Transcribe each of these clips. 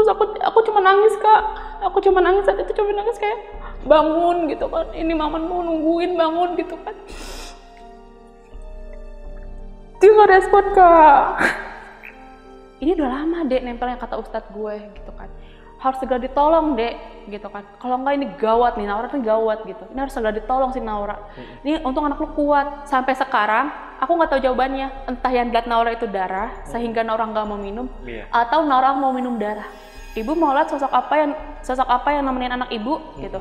Terus aku cuma nangis Kak, aku cuma nangis saat itu, cuma nangis kayak bangun gitu kan, ini mama mau nungguin, bangun gitu kan. Dia nggak respon Kak. Ini udah lama Dek nempelnya, kata ustadz gue gitu kan, harus segera ditolong Dek gitu kan, kalau enggak ini gawat nih, Naura kan gawat gitu, ini harus segera ditolong si Naura. Ini untung anak lu kuat. Sampai sekarang aku nggak tahu jawabannya, entah yang lihat Naura itu darah sehingga Naura nggak mau minum, atau Naura mau minum darah. Ibu mau lihat sosok apa yang nemenin anak ibu gitu.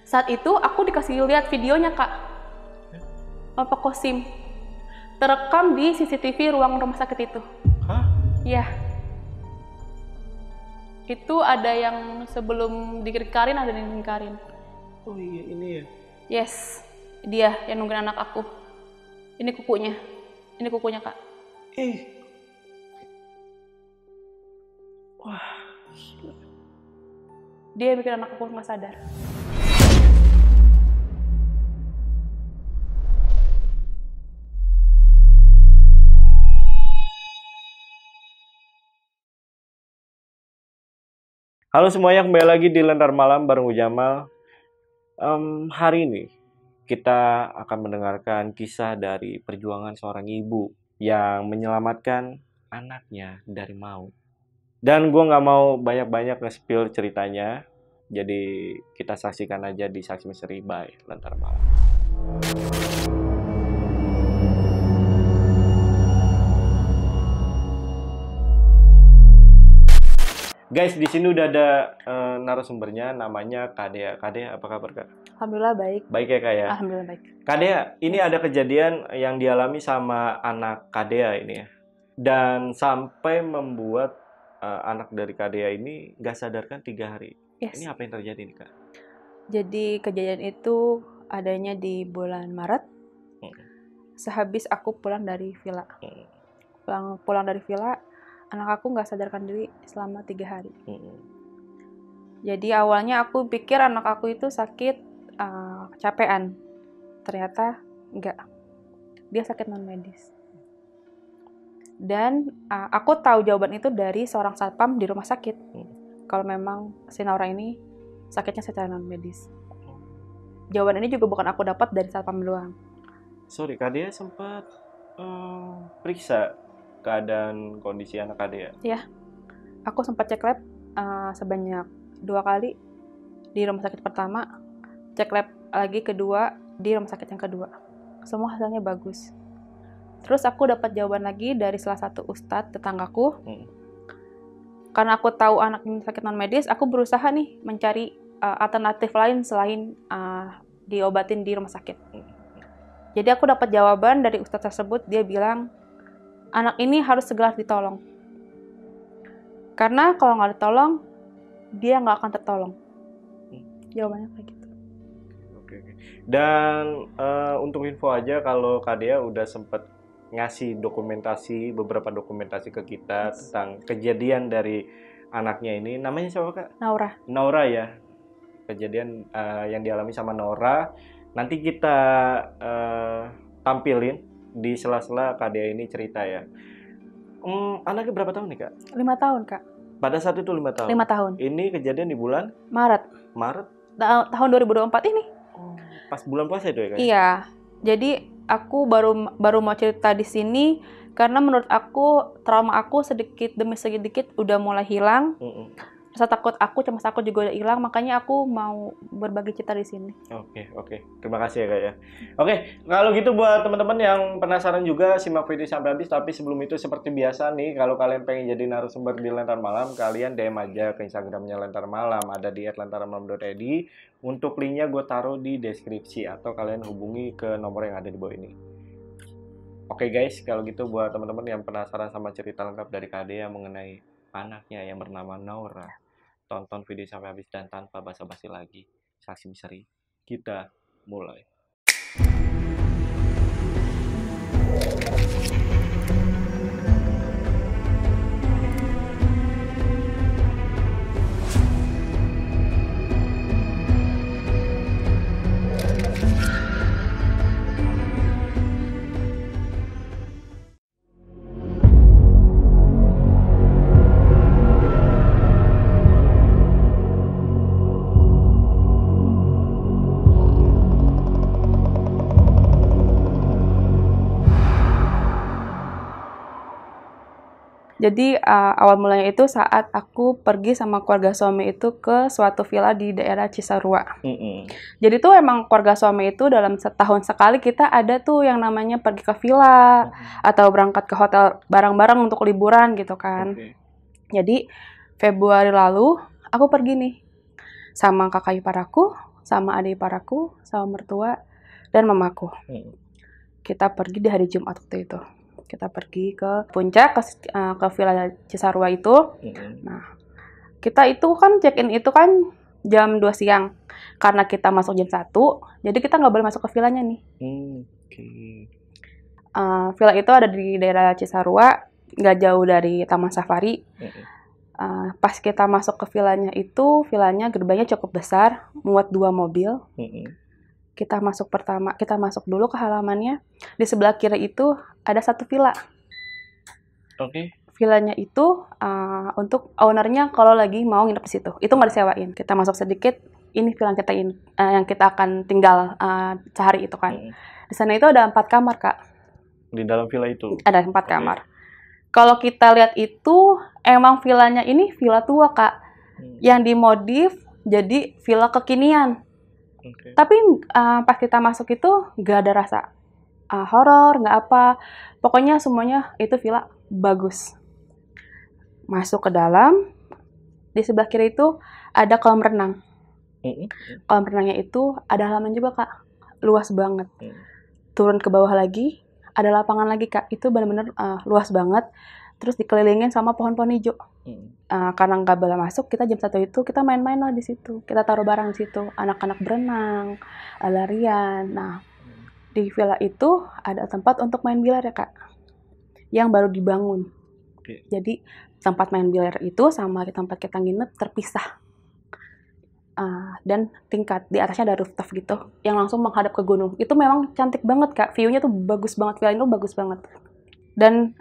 Saat itu aku dikasih lihat videonya Kak, Bapak Kosim, terekam di CCTV ruang rumah sakit itu. Hah? Iya. Itu ada yang sebelum dikarin, ada yang dikarin. Oh iya, ini ya? Yes, dia yang nungguin anak aku. Ini kukunya Kak. Wah. Dia yang bikin anak aku nggak sadar. Halo semuanya, kembali lagi di Lentar Malam bareng Ujamal. Hari ini kita akan mendengarkan kisah dari perjuangan seorang ibu yang menyelamatkan anaknya dari maut. Dan gue nggak mau banyak-banyak nge-spill ceritanya, jadi kita saksikan aja di Saksi Misteri by Lentar Malam. Guys, di sini udah ada narasumbernya, namanya Kak Dea. Kak Dea, apa kabar Kak? Alhamdulillah baik. Baik ya Kak ya? Alhamdulillah baik. Kak Dea, ini ada kejadian yang dialami sama anak Kak Dea ini ya. Dan sampai membuat anak dari Kak Dea ini gak sadarkan 3 hari. Yes. Ini apa yang terjadi nih Kak? Jadi kejadian itu adanya di bulan Maret. Sehabis aku pulang dari villa. Pulang dari villa, anak aku nggak sadarkan diri selama 3 hari. Jadi awalnya aku pikir anak aku itu sakit kecapean. Ternyata enggak. Dia sakit non medis. Dan aku tahu jawaban itu dari seorang satpam di rumah sakit. Kalau memang si Naura ini sakitnya secara non medis. Jawaban ini juga bukan aku dapat dari satpam doang. Sorry, Kak Dea sempat periksa keadaan kondisi anak Kak Dea? Iya, aku sempat cek lab sebanyak 2 kali di rumah sakit pertama, cek lab lagi kedua di rumah sakit yang kedua. Semua hasilnya bagus. Terus aku dapat jawaban lagi dari salah satu ustadz tetanggaku. Karena aku tahu anak ini sakit non medis, aku berusaha nih mencari alternatif lain selain diobatin di rumah sakit. Jadi aku dapat jawaban dari ustadz tersebut, dia bilang anak ini harus segera ditolong. Karena kalau nggak ditolong, dia nggak akan tertolong. Jawabannya kayak gitu. Oke. Dan untuk info aja, kalau Kak Dea udah sempat ngasih beberapa dokumentasi ke kita tentang kejadian dari anaknya ini. Namanya siapa Kak? Naura ya. Kejadian yang dialami sama Naura. Nanti kita tampilin di sela-sela Kak Dea ini cerita ya. Anaknya berapa tahun nih Kak? 5 tahun Kak. Pada saat itu 5 tahun? 5 tahun. Ini kejadian di bulan? Maret? Tahun 2024 ini. Pas bulan puasa itu ya Kak? Iya. Jadi aku baru mau cerita di sini karena menurut aku trauma aku sedikit demi sedikit udah mulai hilang. Rasa takut aku, cemas aku juga udah hilang, makanya aku mau berbagi cerita di sini. Oke. Terima kasih ya Kak ya. Oke, kalau gitu buat teman-teman yang penasaran juga, simak video sampai habis. Tapi sebelum itu seperti biasa nih, kalau kalian pengen jadi narasumber di Lentar Malam, kalian DM aja ke Instagramnya Lentar Malam, ada di @lentarmalam.id. Untuk linknya gue taruh di deskripsi, atau kalian hubungi ke nomor yang ada di bawah ini. Oke guys, kalau gitu buat teman-teman yang penasaran sama cerita lengkap dari Kak Dea mengenai anaknya yang bernama Naura, tonton video sampai habis dan tanpa basa-basi lagi, Saksi Misteri, kita mulai. Jadi awal mulanya itu saat aku pergi sama keluarga suami itu ke suatu villa di daerah Cisarua. Jadi tuh emang keluarga suami itu dalam setahun sekali kita ada tuh yang namanya pergi ke villa atau berangkat ke hotel bareng-bareng untuk liburan gitu kan. Jadi Februari lalu aku pergi nih sama kakak ipar aku, sama adik ipar aku, sama mertua dan mamaku. Kita pergi di hari Jumat waktu itu. Kita pergi ke puncak, ke Villa Cisarua itu. Nah, kita itu kan check-in itu kan jam 2 siang. Karena kita masuk jam 1, jadi kita nggak boleh masuk ke villanya nih. Villa itu ada di daerah Cisarua, nggak jauh dari Taman Safari. Pas kita masuk ke villanya itu, villanya gerbangnya cukup besar, muat 2 mobil. Kita masuk dulu ke halamannya. Di sebelah kiri itu ada satu villa. Villanya itu untuk ownernya kalau lagi mau nginep di situ. Itu nggak disewain. Kita masuk sedikit, ini villa yang kita akan tinggal sehari itu kan. Di sana itu ada 4 kamar, Kak. Di dalam villa itu? Ada 4 kamar. Kalau kita lihat itu, emang villanya ini villa tua, Kak. Yang dimodif jadi villa kekinian. Tapi pas kita masuk itu nggak ada rasa horor, nggak apa. Pokoknya semuanya itu villa bagus. Masuk ke dalam, di sebelah kiri itu ada kolam renang. Kolam renangnya itu ada halaman juga, Kak. Luas banget. Turun ke bawah lagi, ada lapangan lagi, Kak. Itu benar-benar luas banget. Terus dikelilingin sama pohon-pohon hijau. Karena nggak boleh masuk, kita jam 1 itu kita main-main lah di situ. Kita taruh barang di situ. Anak-anak berenang, larian. Nah, di villa itu ada tempat untuk main biliar ya, Kak. Yang baru dibangun. Jadi tempat main biliar itu sama tempat kita nginep terpisah. Dan tingkat di atasnya ada rooftop gitu yang langsung menghadap ke gunung. Itu memang cantik banget, Kak. View-nya tuh bagus banget, villa itu bagus banget. Dan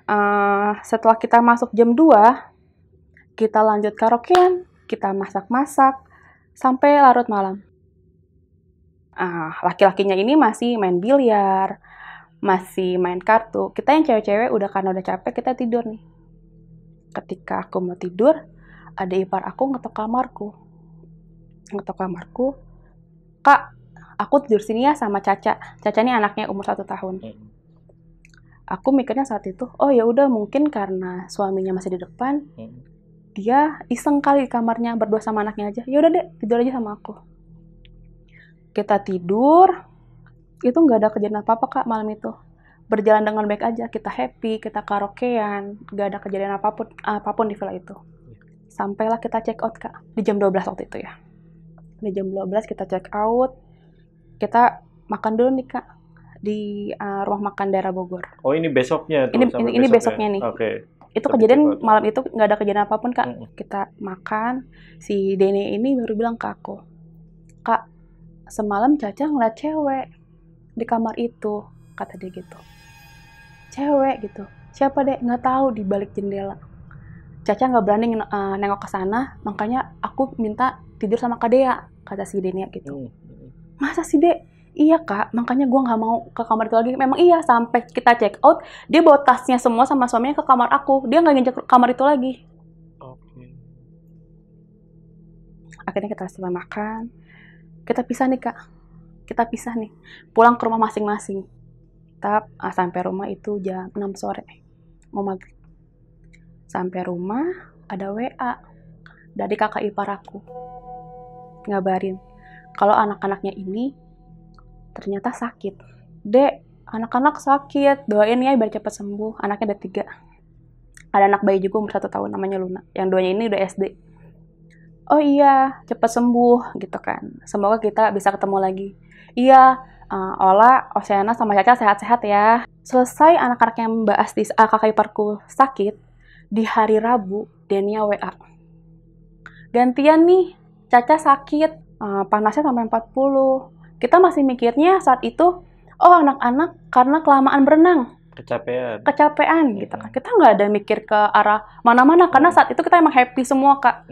setelah kita masuk jam 2, kita lanjut karaokean, kita masak-masak sampai larut malam. Laki-lakinya ini masih main biliar, masih main kartu. Kita yang cewek-cewek karena udah capek, kita tidur nih. Ketika aku mau tidur, ada ipar aku ngetok kamarku. Kak, aku tidur sini ya sama Caca. Caca ini anaknya umur 1 tahun. Aku mikirnya saat itu, oh ya udah mungkin karena suaminya masih di depan, dia iseng kali di kamarnya berdua sama anaknya aja. Ya udah deh, tidur aja sama aku. Kita tidur, itu nggak ada kejadian apa-apa, Kak, malam itu. Berjalan dengan baik aja, kita happy, kita karaokean, nggak ada kejadian apapun di villa itu. Sampailah kita check out, Kak, di jam 12 waktu itu ya. Di jam 12 kita check out, kita makan dulu nih, Kak, di rumah makan daerah Bogor. Oh, ini besoknya tuh? Ini besoknya nih. Itu kejadian malam itu nggak ada kejadian apapun, Kak. Kita makan, si Dene ini baru bilang ke aku, Kak, semalam Caca ngeliat cewek di kamar itu, kata dia gitu. Cewek gitu. Siapa deh? Nggak tahu, di balik jendela. Caca nggak berani nengok ke sana, makanya aku minta tidur sama Kak Dea, kata si Dene gitu. Masa sih, Dek? Iya, Kak, makanya gue nggak mau ke kamar itu lagi. Memang iya, sampai kita check out, dia bawa tasnya semua sama suaminya ke kamar aku. Dia nggak nginjak kamar itu lagi. Akhirnya kita setelah makan, kita pisah nih, Kak. Kita pisah nih, pulang ke rumah masing-masing. Kita sampai rumah itu jam 6 sore, mau maghrib. Sampai rumah, ada WA dari kakak ipar aku. Ngabarin, kalau anak-anaknya ini ternyata sakit. Dek, anak-anak sakit, doain ya biar cepat sembuh. Anaknya ada 3. Ada anak bayi juga umur 1 tahun, namanya Luna. Yang 2-nya ini udah SD. Oh iya, cepat sembuh gitu kan. Semoga kita bisa ketemu lagi. Iya, Ola, Oceana sama Caca sehat-sehat ya. Selesai anak-anak yang Mbak Asti, kakak iparku sakit, di hari Rabu, Denia WA. Gantian nih, Caca sakit, panasnya sampai 40. Kita masih mikirnya saat itu, oh anak-anak karena kelamaan berenang. Kecapean gitu kan. Kita nggak ada mikir ke arah mana-mana, karena saat itu kita emang happy semua, Kak.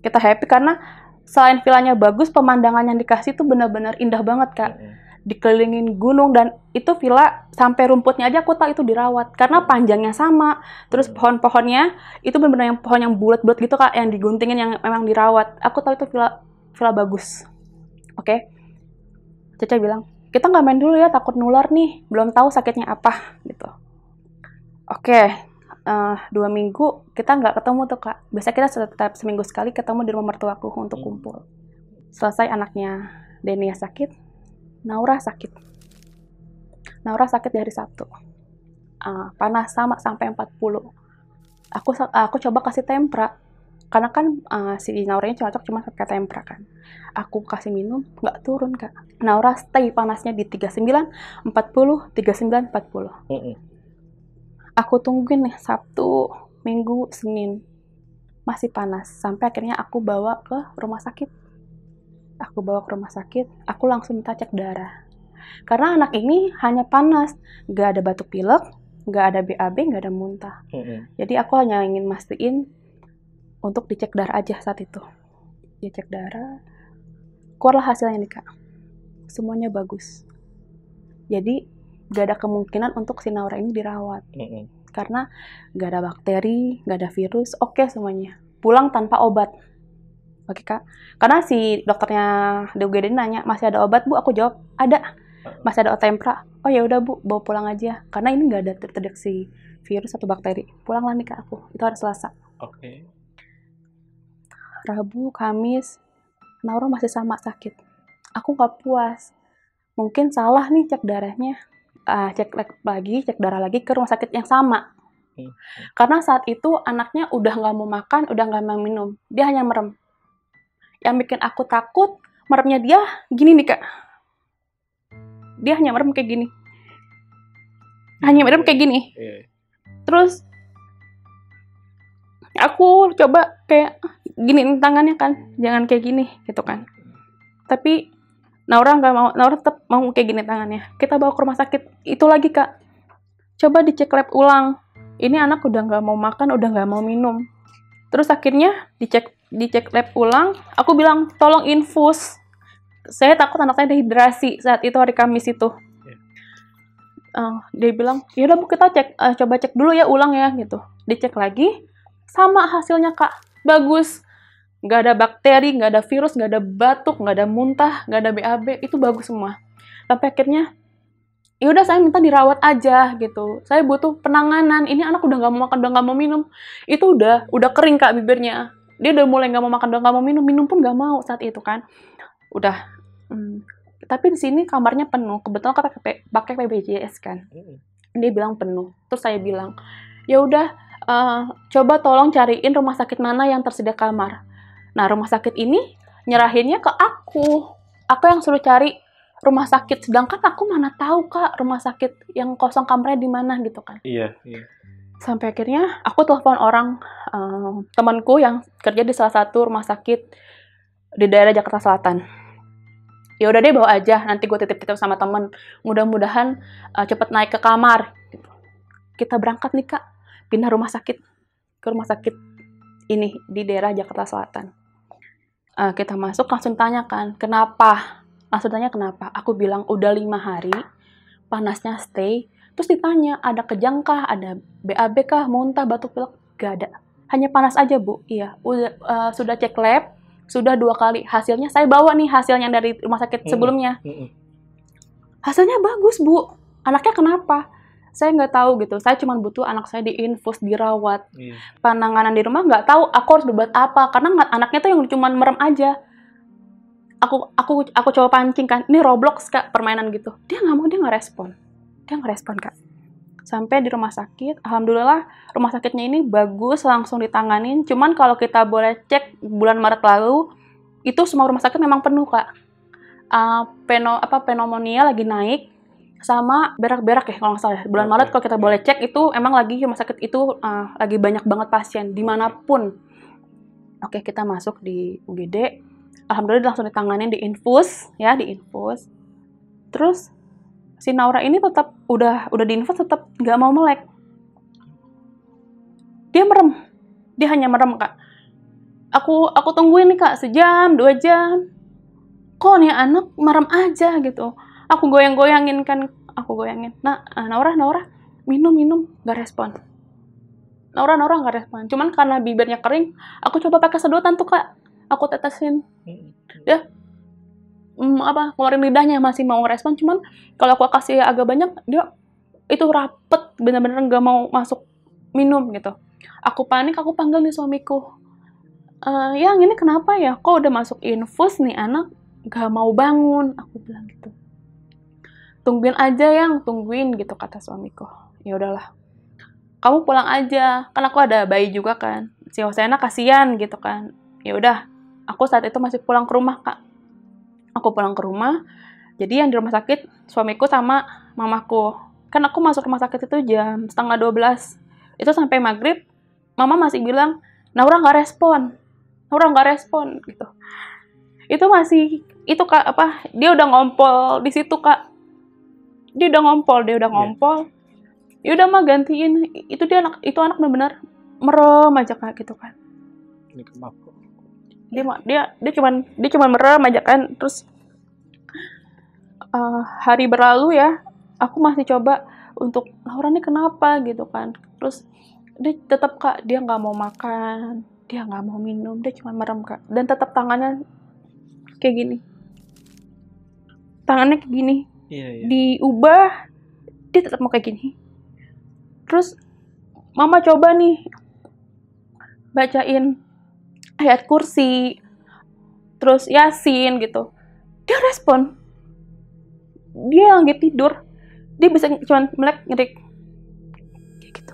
Kita happy karena selain villanya bagus, pemandangan yang dikasih tuh benar-benar indah banget, Kak. dikelilingin gunung, dan itu villa sampai rumputnya aja aku tahu itu dirawat karena panjangnya sama, terus pohon-pohonnya itu benar-benar yang pohon yang bulat-bulat gitu Kak, yang diguntingin, yang memang dirawat. Aku tahu itu villa bagus. Oke. Caca bilang, kita nggak main dulu ya, takut nular nih, belum tahu sakitnya apa gitu. Oke. 2 minggu kita nggak ketemu tuh Kak. Biasanya kita setiap seminggu sekali ketemu di rumah mertuaku untuk kumpul. Selesai anaknya Denia sakit, Naura sakit. Naura sakit di hari Sabtu. Panas sama sampai 40. Aku coba kasih tempra. Karena kan si Nauranya cocok cuma pakai tempra kan. Aku kasih minum, nggak turun Kak. Naura stay panasnya di 39, 40, 39, 40. Aku tungguin nih Sabtu, Minggu, Senin. Masih panas. Sampai akhirnya aku bawa ke rumah sakit. Aku langsung minta cek darah. Karena anak ini hanya panas, nggak ada batuk pilek, nggak ada BAB, nggak ada muntah. Jadi aku hanya ingin mastiin untuk dicek darah aja saat itu. Dicek darah, keluarlah hasilnya nih Kak. Semuanya bagus. Jadi nggak ada kemungkinan untuk si Naura ini dirawat. Karena nggak ada bakteri, nggak ada virus, oke semuanya. Pulang tanpa obat. Oke Kak. Karena si dokternya di UGD nanya, masih ada obat Bu? Aku jawab, ada. Masih ada tempra. Oh ya udah Bu, bawa pulang aja. Karena ini nggak ada terdeteksi virus atau bakteri. Pulanglah nih Kak aku. Itu hari Selasa. Oke. Rabu, Kamis, Naura masih sama sakit. Aku nggak puas. Mungkin salah nih cek darahnya. Cek darah lagi ke rumah sakit yang sama. Karena saat itu anaknya udah nggak mau makan, udah nggak mau minum. Dia hanya merem. Yang bikin aku takut, meremnya dia gini nih Kak. Dia hanya merem kayak gini. Terus aku coba kayak gini tangannya kan, jangan kayak gini gitu kan. Tapi Naura nggak mau, Naura tetap mau kayak gini tangannya. Kita bawa ke rumah sakit. Itu lagi Kak. Coba dicek lab ulang. Ini anak udah nggak mau makan, udah nggak mau minum. Terus akhirnya dicek lab ulang. Aku bilang tolong infus. Saya takut anak saya dehidrasi saat itu hari Kamis itu. Dia bilang, yaudah Bu kita coba cek dulu ya ulang ya gitu. Dicek lagi, sama hasilnya Kak. Bagus. Nggak ada bakteri, nggak ada virus, nggak ada batuk, nggak ada muntah, nggak ada BAB, itu bagus semua. Sampai akhirnya, yaudah saya minta dirawat aja gitu. Saya butuh penanganan. Ini anak udah nggak mau makan, udah nggak mau minum. Itu udah kering Kak bibirnya. Dia udah mulai nggak mau makan, udah nggak mau minum pun nggak mau saat itu kan. Udah. Tapi di sini kamarnya penuh. Kebetulan kan pakai PBJS kan. Dia bilang penuh. Terus saya bilang, ya udah, coba tolong cariin rumah sakit mana yang tersedia kamar. Nah, rumah sakit ini nyerahinnya ke aku. Aku yang suruh cari rumah sakit. Sedangkan aku mana tahu, Kak, rumah sakit yang kosong kamarnya di mana gitu kan. Iya. Sampai akhirnya aku telepon orang, temanku yang kerja di salah satu rumah sakit di daerah Jakarta Selatan. Ya udah deh bawa aja, nanti gue titip-titip sama temen. Mudah-mudahan cepet naik ke kamar. Gitu. Kita berangkat nih Kak, pindah rumah sakit ke rumah sakit ini di daerah Jakarta Selatan. Kita masuk langsung tanyakan kenapa. Aku bilang udah 5 hari, panasnya stay. Terus ditanya ada kejang kah, ada BAB kah, muntah, batuk pilek, gak ada. Hanya panas aja Bu. Iya, sudah cek lab, sudah 2 kali. Hasilnya saya bawa nih hasilnya dari rumah sakit sebelumnya. Hasilnya bagus Bu. Anaknya kenapa? Saya nggak tahu gitu. Saya cuma butuh anak saya diinfus, dirawat. Penanganan di rumah nggak tahu aku harus berbuat apa. Karena anaknya tuh yang cuma merem aja. Aku coba pancing kan. Ini Roblox Kak, permainan gitu. Dia nggak mau, dia nggak respon Kak. Sampai di rumah sakit, alhamdulillah rumah sakitnya ini bagus, langsung ditanganin. Cuman kalau kita boleh cek bulan Maret lalu, itu semua rumah sakit memang penuh Kak. Pneumonia lagi naik. Sama berak-berak ya kalau nggak salah. Bulan Maret kalau kita boleh cek itu emang lagi rumah sakit itu lagi banyak banget pasien dimanapun. Oke, kita masuk di UGD. Alhamdulillah langsung ditanganin, diinfus. Terus si Naura ini tetap udah diinfus tetap nggak mau melek. Dia merem. Dia hanya merem Kak. Aku tungguin nih Kak sejam 2 jam. Kok nih anak merem aja gitu. Aku goyang-goyangin kan, aku goyangin. Naura, minum, nggak respon. Naura nggak respon. Cuman karena bibirnya kering, aku coba pakai sedotan tuh Kak. Aku tetesin. Dia keluarin lidahnya masih mau respon. Cuman kalau aku kasih agak banyak, dia itu rapet, bener-bener nggak mau masuk minum gitu. Aku panik, aku panggil nih suamiku. Yang ini kenapa ya? Kok udah masuk infus nih anak nggak mau bangun? Aku bilang gitu. Tungguin aja tungguin gitu kata suamiku. Ya udahlah. Kamu pulang aja, kan aku ada bayi juga kan. Si Hosena kasihan gitu kan. Ya udah, aku saat itu masih pulang ke rumah Kak. Aku pulang ke rumah. Jadi yang di rumah sakit suamiku sama mamaku. Kan aku masuk rumah sakit itu jam 11:30. Itu sampai maghrib, mama masih bilang Naura nggak respon gitu. Itu Kak dia udah ngompol di situ Kak. Dia udah ngompol. Ya udah mah gantiin. Itu anak benar-benar merem aja Kak gitu kan. Ini kenapa? Dia cuman merem aja kan. Terus hari berlalu ya, aku masih coba untuk Laura nih kenapa gitu kan. Terus dia tetap Kak, dia nggak mau makan, dia nggak mau minum, dia cuma merem Kak. Dan tetap tangannya kayak gini. Iya. Diubah, dia tetap mau kayak gini. Terus mama coba nih bacain ayat kursi, terus Yasin gitu. Dia respon. Dia lagi tidur, dia bisa cuma melek ngerik kayak gitu.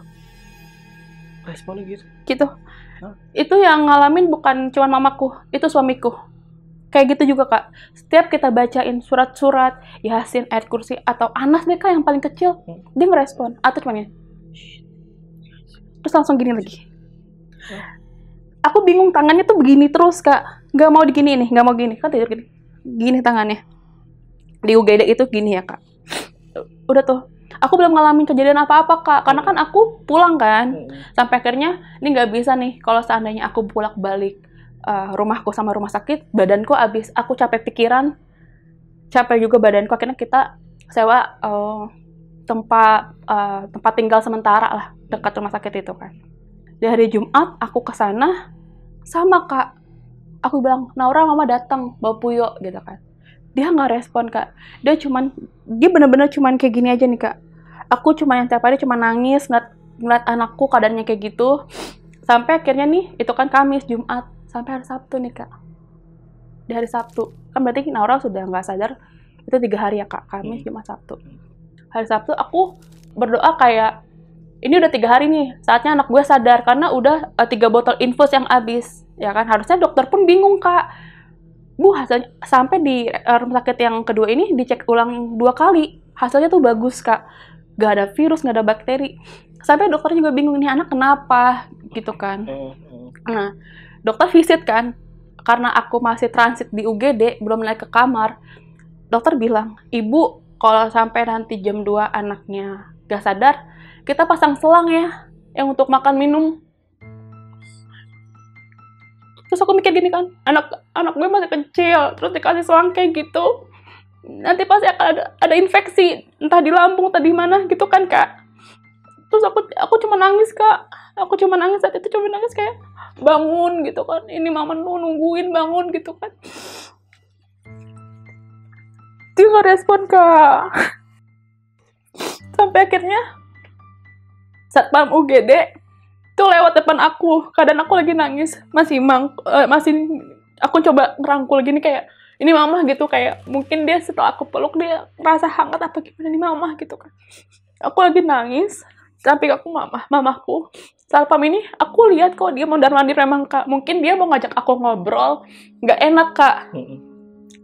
Responnya Gitu. Itu yang ngalamin bukan cuma mamaku, itu suamiku. Kayak gitu juga Kak. Setiap kita bacain surat-surat, Yasin, ayat kursi, atau Anas deh Kak yang paling kecil, dia ngerespon. Atau cuman ya, terus langsung gini lagi. Aku bingung, tangannya tuh begini terus Kak. Gak mau digini nih, gak mau gini. Kan tidur gini. Gini tangannya. Di UGD itu gini ya Kak. Udah tuh. Aku belum ngalamin kejadian apa-apa Kak. Karena kan aku pulang kan. Sampai akhirnya, ini gak bisa nih. Kalau seandainya aku bolak-balik rumahku sama rumah sakit, badanku abis. Aku capek pikiran, capek juga badanku. Akhirnya kita sewa tempat tinggal sementara lah dekat rumah sakit itu kan. Di hari Jumat aku kesana sama Kak. Aku bilang, Naura mama datang bawa Puyo gitu kan. Dia nggak respon Kak. Dia bener-bener cuman kayak gini aja nih Kak. Aku cuma yang tiap hari cuma nangis ngeliat anakku keadaannya kayak gitu. Sampai akhirnya nih, itu kan Kamis, Jumat, sampai hari Sabtu nih Kak. Di hari Sabtu, kan berarti Naura sudah nggak sadar, itu 3 hari ya Kak, Kamis, Jumat, Sabtu. Hari Sabtu aku berdoa kayak, ini udah 3 hari nih, saatnya anak gue sadar, karena udah 3 botol infus yang habis. Ya kan, harusnya dokter pun bingung Kak. Bu, hasilnya, sampai di rumah sakit yang kedua ini, dicek ulang 2 kali. Hasilnya tuh bagus Kak. Gak ada virus, gak ada bakteri. Sampai dokter juga bingung, ini anak kenapa gitu kan. Nah, dokter visit kan, karena aku masih transit di UGD, belum naik ke kamar. Dokter bilang, ibu kalau sampai nanti jam 2 anaknya gak sadar, kita pasang selang ya, yang untuk makan minum. Terus aku mikir gini kan, anak gue masih kecil, terus dikasih selang kayak gitu, nanti pasti akan ada infeksi, entah di lambung, entah di mana gitu kan Kak. Terus aku cuma nangis Kak, saat itu cuma nangis kayak, bangun gitu kan, ini mama nungguin bangun gitu kan. Dia nggak respon Kak. Sampai akhirnya satpam UGD tuh lewat depan aku, keadaan aku lagi nangis, masih aku coba ngerangkul gini kayak, ini mama gitu, kayak mungkin dia setelah aku peluk dia ngerasa hangat apa gimana, ini mama gitu kan. Aku lagi nangis, sampai aku mamaku satpam ini, aku lihat kok dia mondar-mandir memang Kak, mungkin dia mau ngajak aku ngobrol, nggak enak Kak.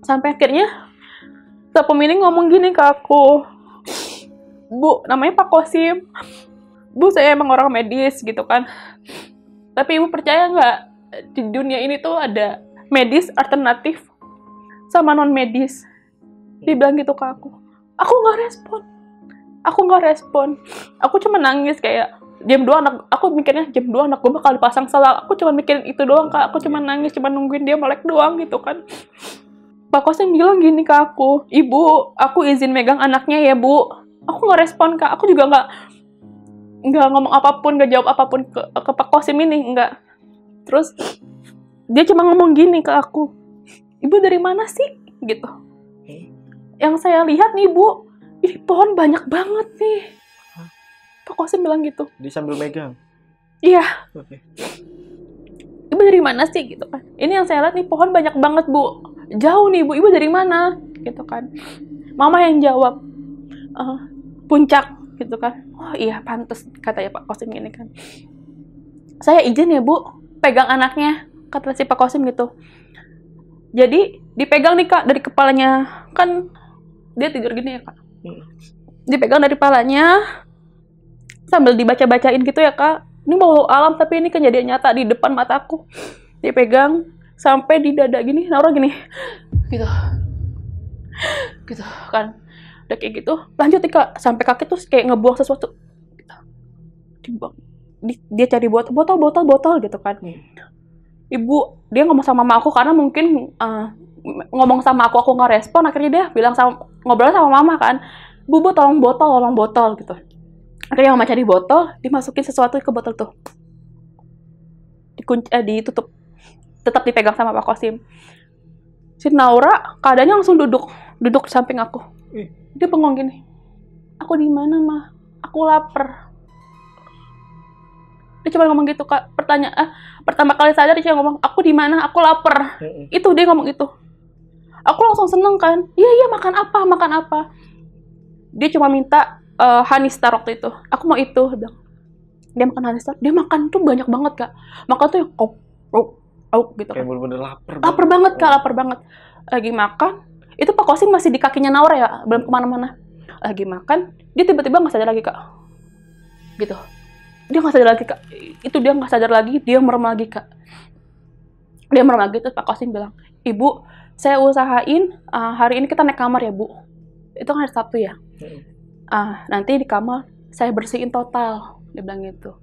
Sampai akhirnya satpam ini ngomong gini ke aku, Bu, namanya Pak Kosim, Bu, saya emang orang medis gitu kan, tapi Ibu percaya nggak di dunia ini tuh ada medis alternatif sama non medis? Dia bilang gitu ke aku nggak respon, aku cuma nangis kayak jam 2 anak, aku mikirnya jam 2 anak gue bakal dipasang selang, aku cuma mikirin itu doang Kak, aku cuma nangis, cuma nungguin dia melek doang gitu kan. Pak Kosim bilang gini ke aku, "Ibu, aku izin megang anaknya ya, Bu." Aku nggak respon, Kak. Aku juga nggak ngomong apapun, nggak jawab apapun ke Pak Kosim ini, nggak. Terus dia cuma ngomong gini ke aku, "Ibu dari mana sih?" Gitu. "Yang saya lihat nih, Bu, ini pohon banyak banget nih." Pak Kosim bilang gitu. Dia sambil megang. "Iya, Oke. Ibu dari mana sih?" Gitu kan. "Ini yang saya lihat nih pohon banyak banget, Bu. Jauh nih, Bu. Ibu dari mana?" Gitu kan. Mama yang jawab, "Puncak." Gitu kan. "Oh iya, pantes," katanya Pak Kosim gini kan. "Saya izin ya, Bu, pegang anaknya," kata si Pak Kosim gitu. Jadi dipegang nih, Kak, dari kepalanya. Kan dia tidur gini ya, Kak. Dipegang dari kepalanya sambil dibaca-bacain gitu ya, Kak. Ini mau alam tapi ini kejadian nyata di depan mataku. Dipegang sampai di dada gini, Naura gini. Gitu. Gitu kan. Udah kayak gitu, lanjut nih, Kak, sampai kaki tuh kayak ngebuang sesuatu. Dibuang. Dia cari botol gitu kan. Ibu, dia ngomong sama mama aku karena mungkin ngomong sama aku nggak respon, akhirnya dia bilang ngobrol sama mama kan, "Bu, tolong botol gitu. Akhirnya mama cari botol, dimasukin sesuatu ke botol tuh. Ditutup. Tetap dipegang sama Pak Kosim. Si Naura keadaannya langsung duduk di samping aku. Dia bengong gini. "Aku di mana, Ma? Aku lapar." Dia cuma ngomong gitu, Kak. Pertama kali sadar dia cuma ngomong, "Aku di mana? Aku lapar." Itu dia ngomong itu. Aku langsung seneng kan. Iya, makan apa? Dia cuma minta honey star waktu itu. "Aku mau itu." Dia makan honey star. Dia makan tuh banyak banget, Kak. Makan tuh yang gitu. Kayak bener-bener lapar. Lapar banget, Kak. Lapar banget. Lagi makan. Itu Pak Kosim masih di kakinya Naura ya. Belum kemana-mana. Lagi makan. Dia tiba-tiba nggak sadar lagi, Kak. Gitu. Dia nggak sadar lagi, Kak. Itu dia nggak sadar lagi. Dia merem lagi, Kak. Dia merem lagi. Terus Pak Kosim bilang, "Ibu, saya usahain hari ini kita naik kamar ya, Bu." Itu kan hari Sabtu ya. Nanti di kamar saya bersihin total. Dia bilang gitu.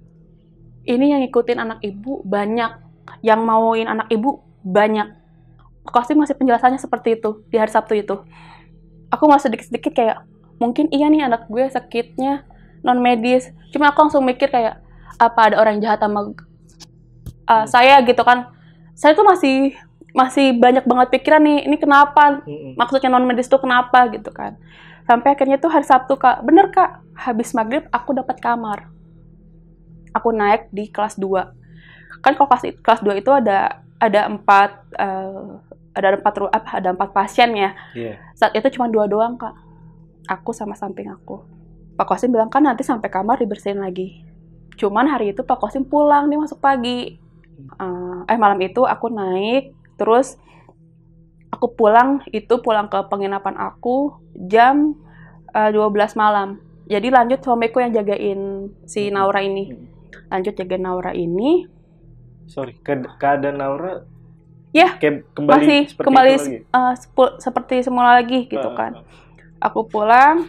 "Ini yang ngikutin anak ibu banyak. Yang mauin anak ibu banyak." Pak Kosim masih penjelasannya seperti itu di hari Sabtu itu. Aku masih sedikit-sedikit kayak, mungkin iya nih anak gue sakitnya non medis. Cuma aku langsung mikir kayak, apa ada orang jahat sama saya gitu kan. Saya tuh masih banyak banget pikiran nih, ini kenapa? Maksudnya non medis tuh kenapa gitu kan. Sampai akhirnya tuh hari Sabtu, Kak. Bener, Kak. Habis maghrib aku dapat kamar. Aku naik di kelas 2. Kan kalau kelas 2 itu ada 4 pasien ya. Saat itu cuma 2 doang, Kak. Aku sama samping aku. Pak Kosim bilang kan nanti sampai kamar dibersihin lagi. Cuman hari itu Pak Kosim pulang, dia masuk pagi. Malam itu aku naik, terus aku pulang ke penginapan aku jam 12 malam. Jadi lanjut suamiku yang jagain si Naura ini. Lanjut jagain Naura ini. Sorry, keadaan Naura ya kembali seperti semula lagi gitu kan. Aku pulang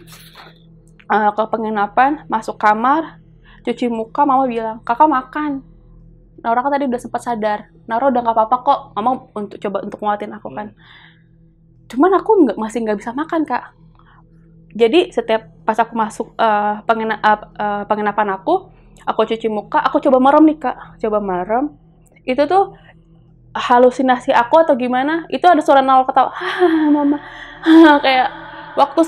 ke penginapan, masuk kamar, cuci muka, mama bilang, "Kakak makan." Naura kan tadi udah sempat sadar. Naura udah nggak apa-apa kok. Mama coba untuk nguatin aku kan. Cuman aku masih nggak bisa makan, Kak. Jadi setiap pas aku masuk penginapan aku cuci muka, aku coba merem nih, Kak. Coba merem. Itu tuh halusinasi aku atau gimana? Itu ada suara Naura ketawa. Mama. Kayak waktu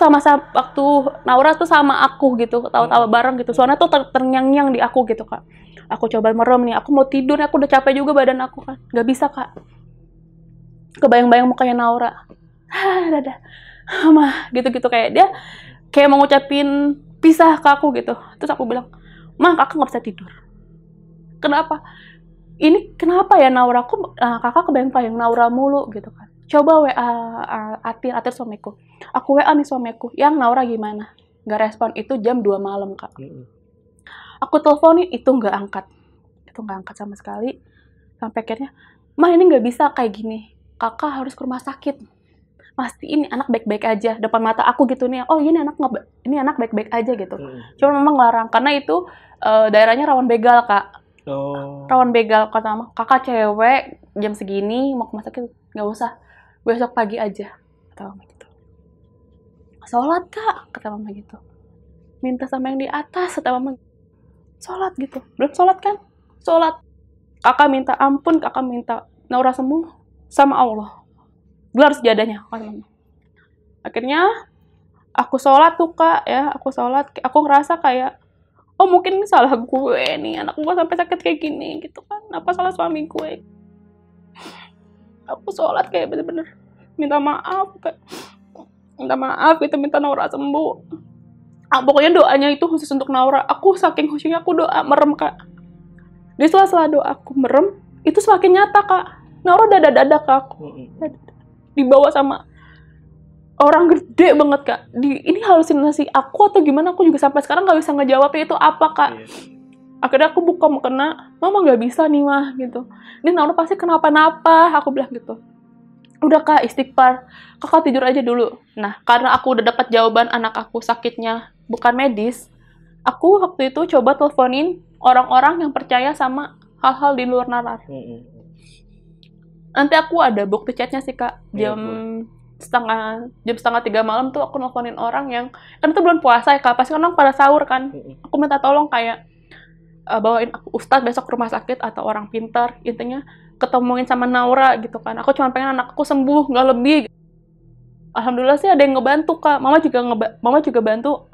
Naura tuh sama aku gitu, ketawa-tawa bareng gitu. Suaranya tuh terngiang-ngiang di aku gitu, Kak. Aku coba merem nih, aku mau tidur, aku udah capek juga badan aku kan. Gak bisa, Kak. Kebayang-bayang mukanya Naura. Dadah. Mah, gitu-gitu kayak dia kayak mau ngucapin pisah ke aku gitu. Terus aku bilang, "Ma, kakak gak bisa tidur." "Kenapa?" "Ini kenapa ya Naura? Kakak kebayang-bayang Naura mulu gitu kan." Coba WA Atir suamiku. Aku WA nih suamiku, "Yang Naura gimana?" Gak respon. Itu jam 2 malam, Kak. Aku teleponin, itu gak angkat. Itu gak angkat sama sekali. Sampai akhirnya, "Ma, ini gak bisa kayak gini. Kakak harus ke rumah sakit. Mastiin anak baik-baik aja." Depan mata aku gitu nih. "Oh, ini anak baik-baik aja," gitu. Cuma memang ngelarang. Karena itu daerahnya rawan begal, Kak. Rawan begal. Kata mama, "Kakak cewek, jam segini mau ke rumah sakit, gak usah. Besok pagi aja." kata mama gitu. Sholat kak, kata mama gitu. Minta sama yang di atas, kata mama. Sholat gitu. Belum sholat kan? Sholat. Kakak minta ampun, kakak minta Naura sembuh sama Allah. Gelar sejadahnya, kata mama. Akhirnya aku sholat tuh kak, ya aku sholat. Aku ngerasa kayak, oh mungkin ini salah gue nih, anak gue sampai sakit kayak gini gitu kan. Apa salah suami gue? Aku sholat kayak bener-bener minta maaf, kayak minta maaf gitu, minta Naura sembuh. Pokoknya doanya itu khusus untuk Naura. Aku saking khusyuknya aku doa merem kak. Di sela-sela doa aku merem, itu semakin nyata kak. Naura dada-dada ke aku. Dibawa sama orang gede banget kak. Ini halusinasi aku atau gimana, aku juga sampai sekarang gak bisa ngejawabnya itu apa kak. Akhirnya aku buka mukena, mama gak bisa nih mah gitu. Ini Naura pasti kenapa-napa, aku bilang gitu. Udah kak, istighfar, kakak tidur aja dulu. Nah, karena aku udah dapat jawaban anak aku sakitnya bukan medis, aku waktu itu coba teleponin orang-orang yang percaya sama hal-hal di luar nalar. Nanti aku ada bukti chatnya sih kak, jam setengah 3 malam tuh aku nelfonin orang yang, kan itu bulan puasa ya kak, pasti orang pada sahur kan. Aku minta tolong kayak, bawain aku ustadz besok ke rumah sakit atau orang pintar, intinya ketemuin sama Naura gitu kan. Aku cuma pengen anak aku sembuh, nggak lebih. Alhamdulillah sih ada yang ngebantu kak. Mama juga bantu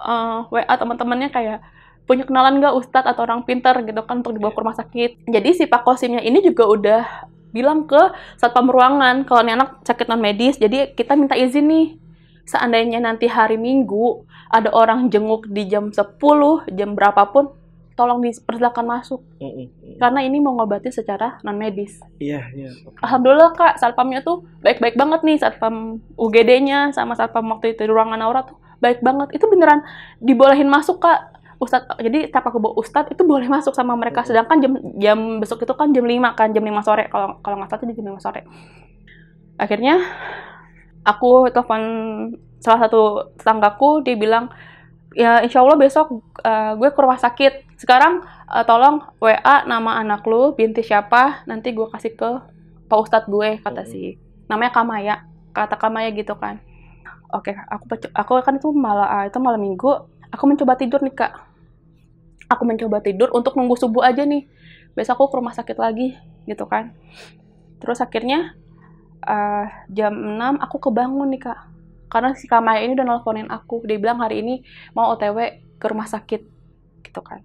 WA teman-temannya kayak punya kenalan nggak ustadz atau orang pintar gitu kan untuk dibawa ke rumah sakit. Jadi si Pak Kosimnya ini juga udah bilang ke satpam ruangan kalau ini anak sakit non medis. Jadi kita minta izin nih. Seandainya nanti hari Minggu ada orang jenguk di jam 10, jam berapapun, tolong dipersilakan masuk. Karena ini mau ngobatin secara non medis. Iya. Alhamdulillah kak, satpamnya tuh baik-baik banget nih, satpam UGD-nya sama satpam waktu itu di ruangan Naura tuh baik banget. Itu beneran dibolehin masuk kak, ustadz. Jadi setiap aku bawa ustadz itu boleh masuk sama mereka. Sedangkan jam besok itu kan jam 5 kan, jam 5 sore kalau nggak salah itu jam 5 sore. Akhirnya aku telepon salah satu tetanggaku, dia bilang, ya insya Allah besok gue ke rumah sakit. Sekarang tolong WA nama anak lu, binti siapa, nanti gue kasih ke Pak Ustadz gue, kata si namanya Kamaya, kata Kamaya gitu kan. Oke, aku kan itu malam Minggu, aku mencoba tidur nih kak. Aku mencoba tidur untuk nunggu subuh aja nih, besok aku ke rumah sakit lagi gitu kan. Terus akhirnya jam 6 aku kebangun nih kak, karena si Kamaya ini udah nelponin aku. Dia bilang hari ini mau OTW ke rumah sakit gitu kan.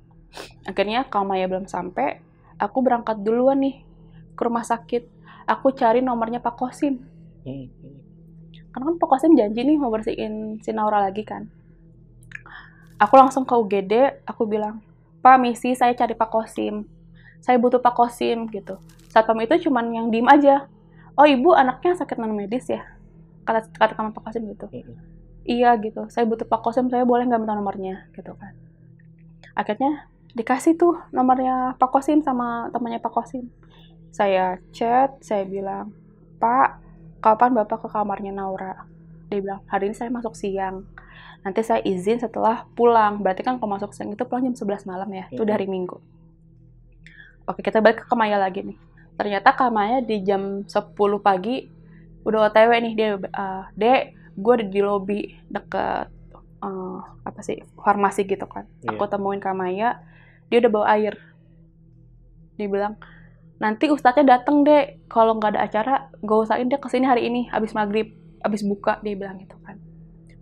Akhirnya Kamaya belum sampai, aku berangkat duluan nih ke rumah sakit. Aku cari nomornya Pak Kosim. Karena kan Pak Kosim janji nih mau bersihin si Naura lagi kan. Aku langsung ke UGD, aku bilang, Pak misi saya cari Pak Kosim, saya butuh Pak Kosim gitu. Satpam itu cuman yang diem aja. Oh ibu anaknya sakit non medis ya, kata Pak Kosim gitu. Iya gitu, saya butuh Pak Kosim, saya boleh nggak minta nomornya gitu kan. Akhirnya dikasih tuh nomornya Pak Kosim sama temannya Pak Kosim. Saya chat, saya bilang, Pak, kapan Bapak ke kamarnya Naura? Dia bilang, hari ini saya masuk siang. Nanti saya izin setelah pulang. Berarti kan kalau masuk siang itu pulang jam 11 malam ya. Itu dari Minggu. Oke, kita balik ke Kamaya lagi nih. Ternyata Kamaya di jam 10 pagi udah OTW nih. Dia, Dek, gue ada di lobi deket farmasi gitu kan. Aku temuin Kamaya, dia udah bawa air. Dia bilang, nanti ustadznya dateng deh, kalau nggak ada acara gak usahain dia kesini hari ini abis maghrib, abis buka. Dia bilang gitu kan.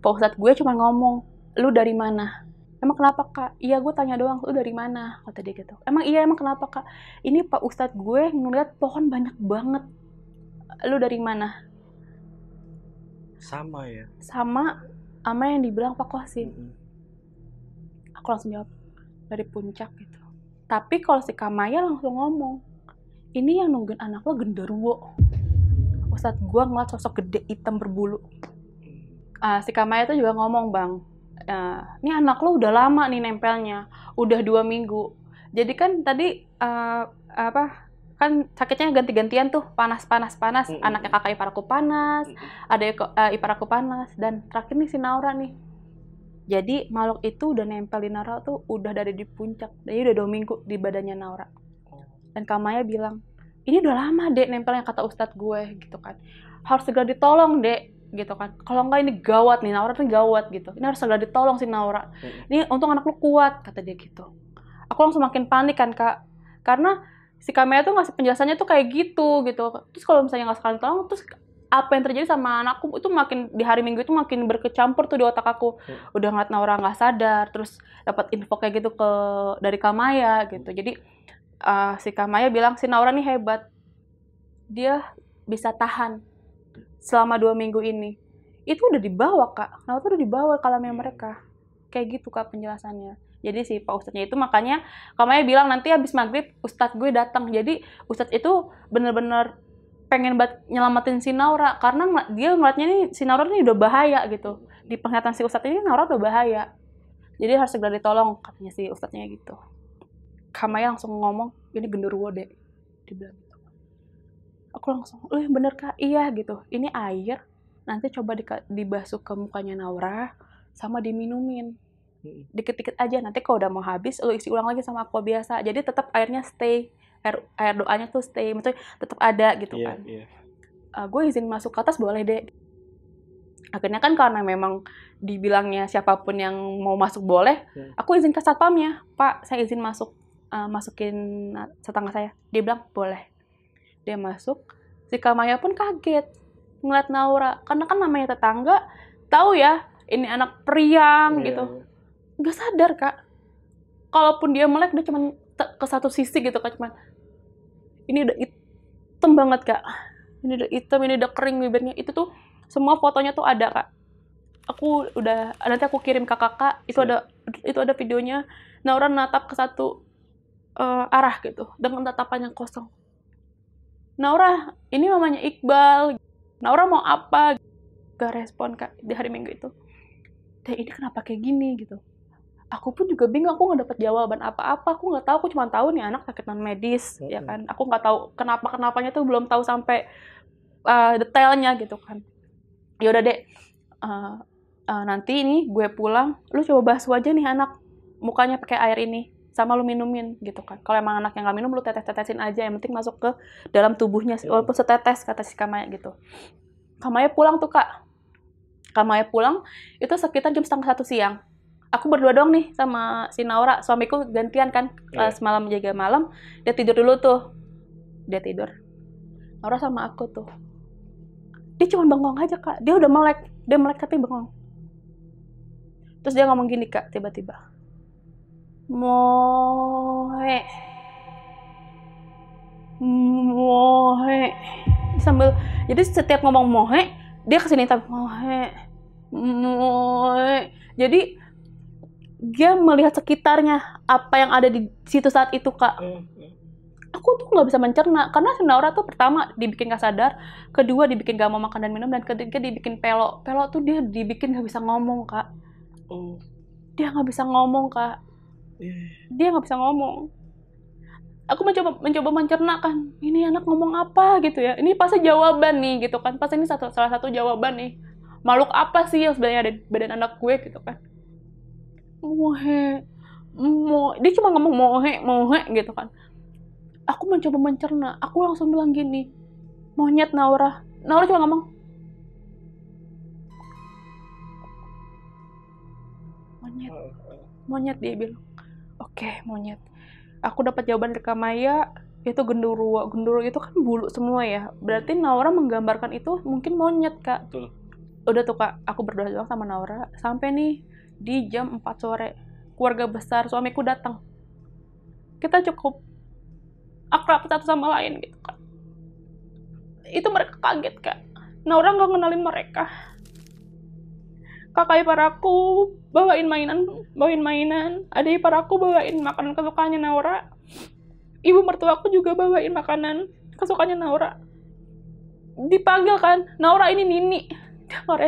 Pak ustadz gue cuma ngomong, lu dari mana? Emang kenapa kak? Iya gue tanya doang, lu dari mana? Kata dia gitu. Emang kenapa kak? Ini Pak ustadz gue ngeliat pohon banyak banget. Lu dari mana? Sama ya? Sama yang dibilang Pak Kosim. Aku langsung jawab, dari puncak gitu. Tapi kalau si Kamaya langsung ngomong, ini yang nungguin anak lo genderuwo. Ustadz gue ngeliat sosok gede hitam berbulu. Si Kamaya tuh juga ngomong, bang, ini anak lo udah lama nih nempelnya, udah 2 minggu. Jadi kan tadi kan sakitnya ganti-gantian tuh, panas. Anaknya kakak ipar aku panas, adek ipar aku panas, dan terakhir nih si Naura nih. Jadi makhluk itu udah nempel di Naura tuh udah dari di puncak, jadi udah 2 minggu di badannya Naura. Dan Kamaya bilang, ini udah lama dek nempelnya, kata ustadz gue gitu kan. Harus segera ditolong dek. gitu kan. Kalau enggak ini gawat nih, Naura nih gawat gitu. Ini harus segera ditolong si Naura. Ini untung anak lu kuat, kata dia gitu. Aku langsung makin panik kan Kak, karena si Kamea tuh ngasih penjelasannya tuh kayak gitu. Terus kalau misalnya nggak sekalian tolong, terus apa yang terjadi sama anakku itu makin di hari Minggu itu makin berkecampur tuh di otak aku. Udah ngeliat Naura nggak sadar, terus dapat info kayak gitu dari Kamaya gitu. Jadi si Kamaya bilang si Naura nih hebat, dia bisa tahan selama 2 minggu ini. Itu udah dibawa Kak, Naura tuh udah dibawa ke alamnya mereka. Kayak gitu Kak penjelasannya. Jadi si Pak Ustadznya itu makanya Kamaya bilang nanti habis maghrib Ustadz gue datang. Jadi Ustadz itu bener-bener pengen banget nyelamatin si Naura karena dia ngeliatnya nih si Naura ini udah bahaya gitu. Di penglihatan si Ustadz ini Naura udah bahaya. Jadi harus segera ditolong katanya si Ustadznya gitu. Kamaya langsung ngomong, ini genderuwo deh. Dibilang gitu. Aku langsung, bener Kak, iya gitu. Ini air, nanti coba dibasuh ke mukanya Naura sama diminumin. Dikit-dikit aja, nanti kalau udah mau habis lu isi ulang lagi sama aqua biasa. Jadi tetap airnya stay. Air doanya tuh stay, maksudnya tetap ada gitu kan. Gue izin masuk ke atas boleh deh. Akhirnya kan karena memang dibilangnya siapapun yang mau masuk boleh, aku izin ke satpamnya, Pak saya izin masukin tetangga saya. Dia bilang boleh. Dia masuk, si Kamaya pun kaget ngeliat Naura, karena kan namanya tetangga, tahu ya ini anak priang gitu. Gak sadar Kak, kalaupun dia melek dia cuma ke satu sisi gitu Kak, cuman ini udah hitam banget Kak, ini udah hitam, ini udah kering bibirnya. Itu tuh semua fotonya tuh ada Kak. Nanti aku kirim ke kakak. Itu ada videonya. Naura natap ke satu arah gitu dengan tatapan yang kosong. Naura, ini mamanya Iqbal. Naura mau apa? Gak respon Kak di hari Minggu itu. Dan ini kenapa kayak gini gitu. Aku pun juga bingung, aku nggak dapat jawaban apa-apa. Aku nggak tahu, aku cuma tahu nih anak sakit non medis, ya kan. Aku nggak tahu kenapanya tuh belum tahu sampai detailnya gitu kan. Ya udah deh, nanti ini gue pulang, lu coba basuh aja nih anak mukanya pakai air ini, sama lu minumin gitu kan. Kalau emang anak yang nggak minum, lu tetes-tetesin aja, yang penting masuk ke dalam tubuhnya, walaupun setetes, kata si Kamaya gitu. Kamaya pulang tuh Kak. Kamaya pulang itu sekitar jam 12:30 siang. Aku berdua doang nih sama si Naura. Suamiku gantian kan, semalam jaga malam. Dia tidur dulu tuh. Dia tidur. Naura sama aku tuh. Dia cuma bengong aja Kak. Dia udah melek. Dia melek tapi bengong. Terus dia ngomong gini Kak, tiba-tiba. Mohe. Jadi setiap ngomong mohe, dia kesini tapi mohe. Jadi dia melihat sekitarnya, apa yang ada di situ saat itu Kak. Aku tuh nggak bisa mencerna, karena si Naura tuh pertama dibikin nggak sadar, kedua dibikin nggak mau makan dan minum, dan ketiga dibikin pelo. Pelo tuh dia dibikin nggak bisa ngomong Kak. Dia nggak bisa ngomong Kak. Dia nggak bisa ngomong. Aku mencoba mencerna kan, ini anak ngomong apa gitu ya. Ini pasti jawaban nih gitu kan. Pasti ini salah satu jawaban nih. Makhluk apa sih yang sebenarnya ada di badan anak gue gitu kan. Mohe. Dia cuma ngomong mohe gitu kan. Aku mencoba mencerna. Aku langsung bilang gini, monyet Naura. Naura cuma ngomong, monyet dia bilang. Oke, monyet. Aku dapat jawaban dari Kamaya, itu genderuwo. Genderuwo itu kan bulu semua ya. Berarti Naura menggambarkan itu mungkin monyet Kak. Betul. Udah tuh Kak, aku berdoa doang sama Naura. Sampai nih di jam 4 sore, keluarga besar suamiku datang. Kita cukup akrab satu sama lain gitu Kak. Itu mereka kaget Kak. Naura nggak ngenalin mereka. Kakak ipar aku bawain mainan. Adik ipar aku bawain makanan kesukaannya Naura. Ibu mertuaku juga bawain makanan kesukaannya Naura. Dipanggil kan, Naura ini Nini. Dia nggak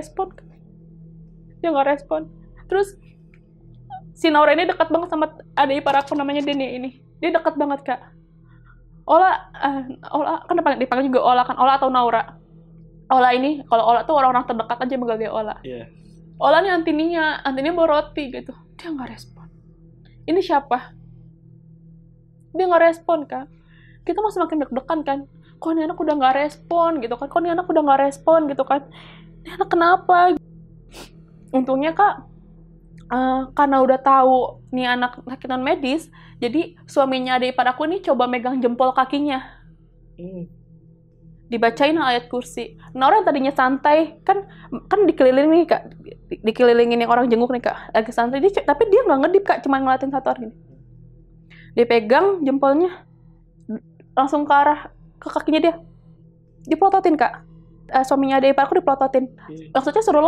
respon. Terus si Naura ini dekat banget sama adik ipar aku namanya Deni ini. Dia dekat banget Kak. Ola kan dipanggil juga Ola kan, Ola atau Naura. Ola ini, kalau Ola tuh orang-orang terdekat aja manggil Ola. Ola nih antininya bawa roti gitu. Dia nggak respon. Ini siapa? Dia nggak respon Kak. Kita masih makin deg-degan kan. Kok ini anak udah nggak respon gitu kan. Ini anak kenapa? Untungnya Kak, karena udah tahu nih anak sakit non medis, jadi suaminya adik ipar aku nih coba megang jempol kakinya. Dibacain ayat kursi. Nah orang yang tadinya santai, kan dikelilingin nih Kak, dikelilingin yang orang jenguk nih Kak, lagi santai, tapi dia nggak ngedip Kak, cuma ngeliatin satu orang gini. Dia pegang jempolnya, langsung ke arah ke kakinya dia, dipelototin Kak. Suaminya adik ipar aku dipelototin. Maksudnya suruh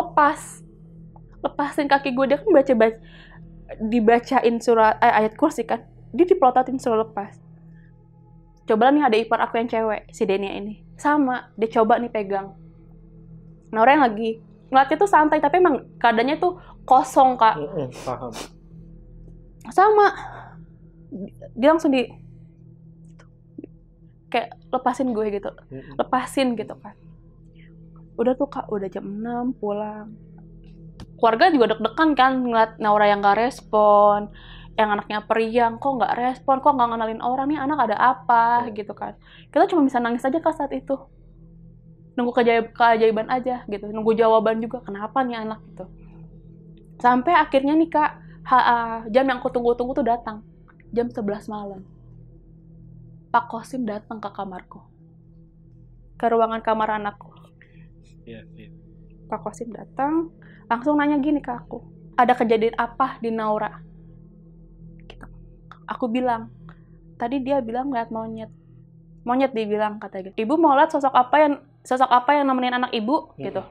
lepasin kaki gue. Dia kan dibacain surat ayat kursi kan, dia dipelototin suruh lepas. Coba nih ada ipar aku yang cewek, si Denia ini, sama dia coba nih pegang. Nah orang yang lagi ngeliatnya tuh santai, tapi emang keadaannya tuh kosong Kak. Paham. Sama dia langsung kayak lepasin gue gitu, lepasin gitu kan. Udah tuh Kak, udah jam 6 pulang. Keluarga juga deg-degan kan ngeliat Naura yang gak respon, yang anaknya periang, kok nggak respon, kok nggak ngenalin orang, nih anak ada apa gitu kan. Kita cuma bisa nangis aja Kak saat itu, nunggu keajaiban aja gitu, nunggu jawaban juga kenapa nih anak gitu. Sampai akhirnya nih Kak, jam yang aku tunggu-tunggu tuh datang, jam 11 malam. Pak Kosim datang ke kamarku, ke ruangan kamar anakku. Pak Kosim datang, langsung nanya gini ke aku, ada kejadian apa di Naura? Gitu. Aku bilang, tadi dia bilang ngeliat monyet dia bilang, katanya gitu. Ibu mau lihat sosok apa yang nemenin anak ibu gitu.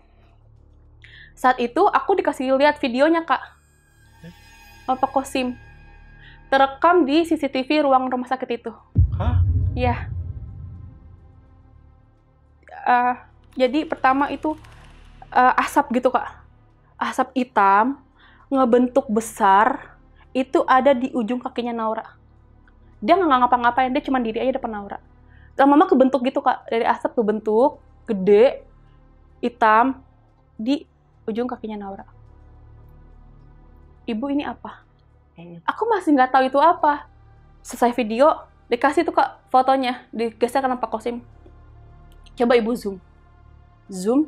Saat itu aku dikasih lihat videonya Kak, Pak Kosim, terekam di CCTV ruang rumah sakit itu. Hah? Iya. Jadi pertama itu asap gitu Kak, asap hitam ngebentuk besar, itu ada di ujung kakinya Naura. Dia nggak ngapa-ngapain, dia cuma diri aja depan Naura. Lama-lama kebentuk gitu Kak, dari asap kebentuk gede hitam di ujung kakinya Naura. Ibu ini apa? Aku masih nggak tahu itu apa. Selesai video, dikasih tuh Kak fotonya, digeser ke Pak Kosim. Coba ibu zoom,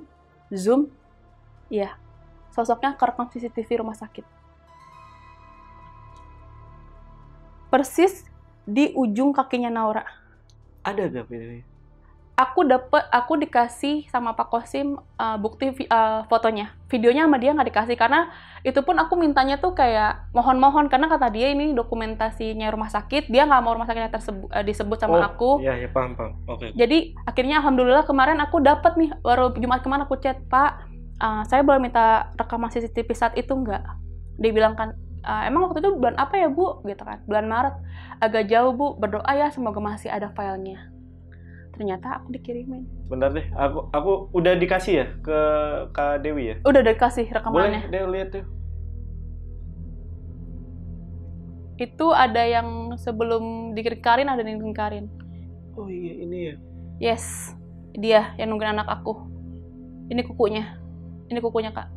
iya, sosoknya kerekam CCTV rumah sakit. Persis di ujung kakinya Naura. Ada gak videonya? Aku dikasih sama Pak Kosim bukti fotonya. Videonya sama dia nggak dikasih, karena itu pun aku mintanya tuh kayak mohon-mohon, karena kata dia ini dokumentasinya rumah sakit, dia nggak mau rumah sakitnya disebut sama aku. Iya, paham. Oke. Jadi akhirnya alhamdulillah kemarin aku dapat nih, baru Jumat kemarin aku chat, Pak, saya boleh minta rekaman CCTV saat itu nggak? Dia bilang kan, emang waktu itu bulan apa ya Bu? Gitu kan, bulan Maret. Agak jauh Bu, berdoa ya semoga masih ada filenya. Ternyata aku dikirimin. Bentar deh, aku udah dikasih ya ke Kak Dewi ya? Udah dikasih rekamannya. Boleh deh lihat tuh. Itu ada yang sebelum dikirim Karin, ada yang nungguin Karin. Oh iya, ini ya? Yes, dia yang nungguin anak aku. Ini kukunya Kak.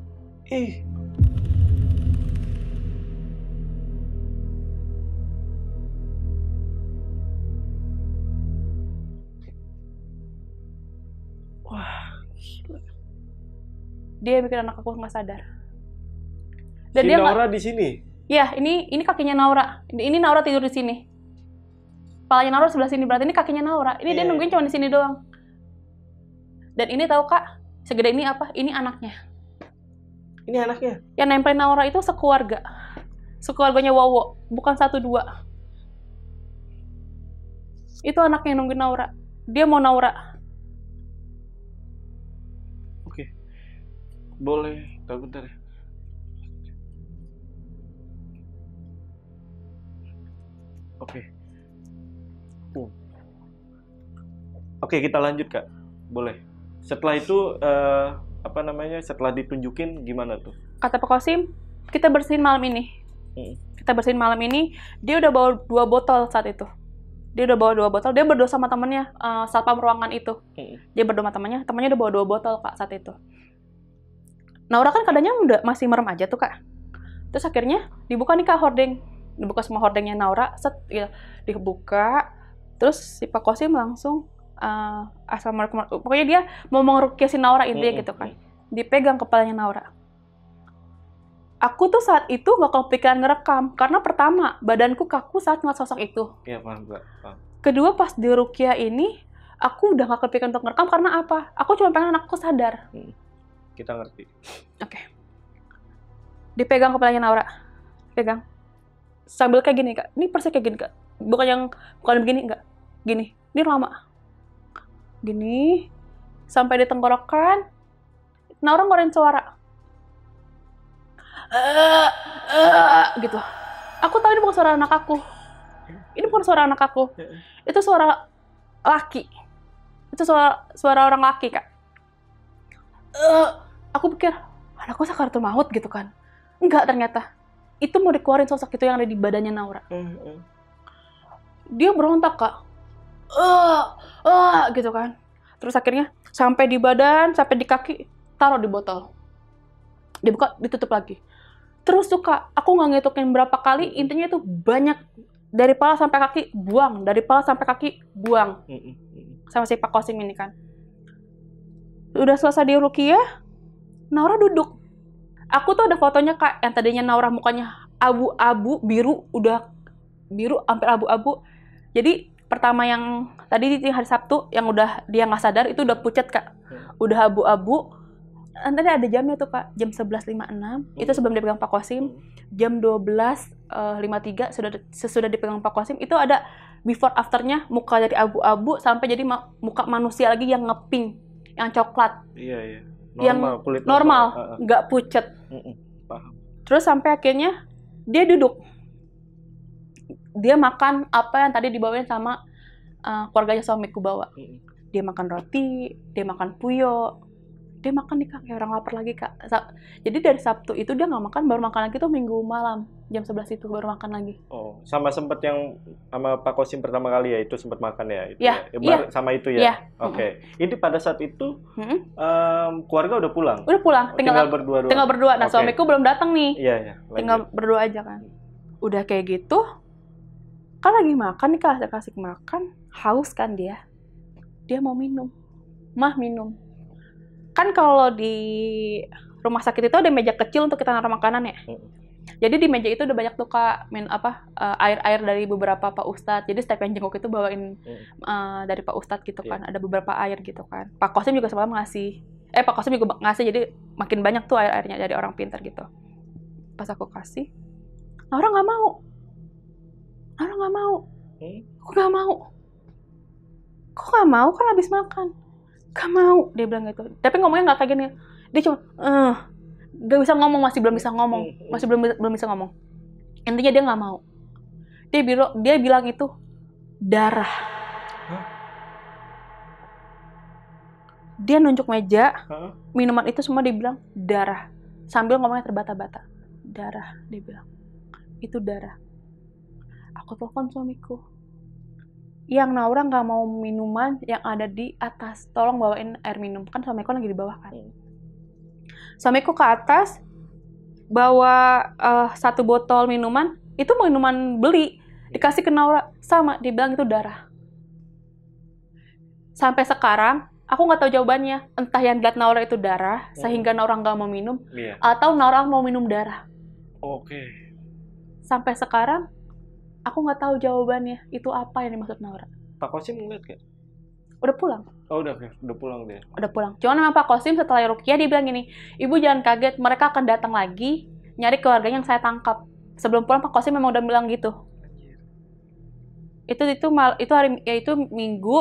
Wah, gila. Dia bikin anak aku nggak sadar. Dan Si dia Naura di sini? Ya, ini kakinya Naura. Ini Naura tidur di sini. Kepalanya Naura sebelah sini, berarti ini kakinya Naura. Ini dia nungguin cuma di sini doang. Dan ini tahu Kak, segede ini apa? Ini anaknya. Ini anaknya? Yang nempelin Naura itu sekeluarga. Sekeluarganya Wowo, bukan 1-2. Itu anaknya yang nungguin Naura. Dia mau Naura. Oke. Boleh, bentar ya. Oke. Oke, kita lanjut Kak. Boleh. Setelah itu setelah ditunjukin gimana tuh? Kata Pak Kosim, kita bersihin malam ini. Dia udah bawa 2 botol saat itu. Dia berdua sama temennya, satpam ruangan itu. Dia berdua sama temannya udah bawa 2 botol Kak saat itu. Naura kan keadaannya udah masih merem aja tuh Kak. Terus akhirnya dibuka nih Kak hordeng. Dibuka semua hordengnya Naura, gitu. Dibuka, terus si Pak Kosim langsung assalamualaikum. Pokoknya dia mau ngerukiah si Naura intinya gitu kan. dipegang kepalanya Naura. Aku tuh saat itu gak kepikiran ngerekam, karena pertama, badanku kaku saat ngeliat sosok itu. Iya, paham, Kak. Paham. Kedua, pas di ruqyah ini, aku udah gak kepikiran untuk ngerekam, karena apa? Aku cuma pengen anakku sadar. Kita ngerti. Oke. Dipegang kepalanya Naura. Pegang. Sambil kayak gini, Kak. Ini persis kayak gini, Kak. Bukan begini, enggak. Gini. Ini lama. Gini. Sampai di tenggorokan. Naura ngeluarin suara. Gitu. Aku tahu ini bukan suara anak aku. Ini bukan suara anak aku. Itu suara laki. Itu suara orang laki, Kak. Aku pikir, anakku sakaratul maut gitu kan. Enggak, ternyata. Itu mau dikeluarin sosok itu yang ada di badannya Naura. Dia berontak, Kak. Gitu kan. Terus akhirnya sampai di badan, sampai di kaki, taruh di botol. Dibuka, ditutup lagi. Terus tuh, Kak, aku nggak ngitungin berapa kali, intinya itu banyak. Dari pala sampai kaki, buang. Dari pala sampai kaki, buang. Sama si Pak Kosim ini kan. Udah selesai di ruqyah, Naura duduk. Aku tuh ada fotonya, Kak, yang tadinya Naura mukanya abu-abu, biru, udah biru, hampir abu-abu. Jadi, pertama yang tadi di hari Sabtu, yang udah dia nggak sadar, itu udah pucat, Kak. Udah abu-abu. Nanti ada jamnya tuh, Kak, jam 11.56, itu sebelum dipegang Pak Kosim. Jam 12.53 sesudah dipegang Pak Kosim, itu ada before afternya, muka dari abu-abu sampai jadi muka manusia lagi yang ngepink, yang coklat. Iya. Normal, yang kulit normal, nggak pucat. Paham. Terus sampai akhirnya dia duduk. Dia makan apa yang tadi dibawain sama keluarganya suamiku bawa. Dia makan roti, dia makan puyo. Dia makan nih, Kak, kayak orang lapar lagi, Kak. Jadi dari Sabtu itu dia nggak makan, baru makan lagi tuh Minggu malam. Jam 11 itu baru makan lagi. Oh, sama sempet yang sama Pak Kosim pertama kali ya, itu sempat makan ya? Itu ya? Sama itu ya? Iya. Oke. Ini pada saat itu keluarga udah pulang? Udah pulang, tinggal berdua doang? Tinggal berdua. Nah, suamiku belum datang nih. Iya. Tinggal berdua aja kan. Udah kayak gitu, kan lagi makan nih, Kak, saya kasih makan, haus kan dia. Dia mau minum. Mah, minum. Kan kalau di rumah sakit itu ada meja kecil untuk kita naruh makanan ya. Jadi di meja itu udah banyak tuh, Kak, air-air dari beberapa Pak Ustadz. Jadi setiap yang jenguk itu bawain dari Pak Ustadz gitu kan. Ada beberapa air gitu kan. Pak Kosim juga semalam ngasih. Pak Kosim juga ngasih, jadi makin banyak tuh air-airnya dari orang pintar gitu. Pas aku kasih, Naura nggak mau. Aku nggak mau. Kok nggak mau? Kan habis makan. Gak mau, dia bilang gitu. Tapi ngomongnya nggak kayak gini. Dia cuma, gak bisa ngomong, masih belum bisa ngomong. Masih belum bisa ngomong. Intinya dia nggak mau. Dia bilang itu darah. Dia nunjuk meja, minuman itu semua dia bilang darah. Sambil ngomongnya terbata-bata. Darah, dia bilang. Itu darah. Aku telepon suamiku. Yang Naura nggak mau minuman yang ada di atas. Tolong bawain air minum. Kan suamiku lagi di bawah kan. Suamiku ke atas, bawa 1 botol minuman. Itu minuman beli. Dikasih ke Naura. Sama, dibilang itu darah. Sampai sekarang, aku nggak tahu jawabannya. Entah yang dilihat Naura itu darah, sehingga Naura nggak mau minum. Atau Naura mau minum darah. Oke. Sampai sekarang, aku nggak tahu jawabannya. Itu apa yang dimaksud Naura. Pak Kosim ngeliat gak? Udah pulang. Oh, udah pulang dia. Udah pulang. Cuman memang Pak Kosim setelah ruqyah dia bilang gini, Ibu jangan kaget, mereka akan datang lagi nyari keluarganya yang saya tangkap. Sebelum pulang Pak Kosim memang udah bilang gitu. Itu Minggu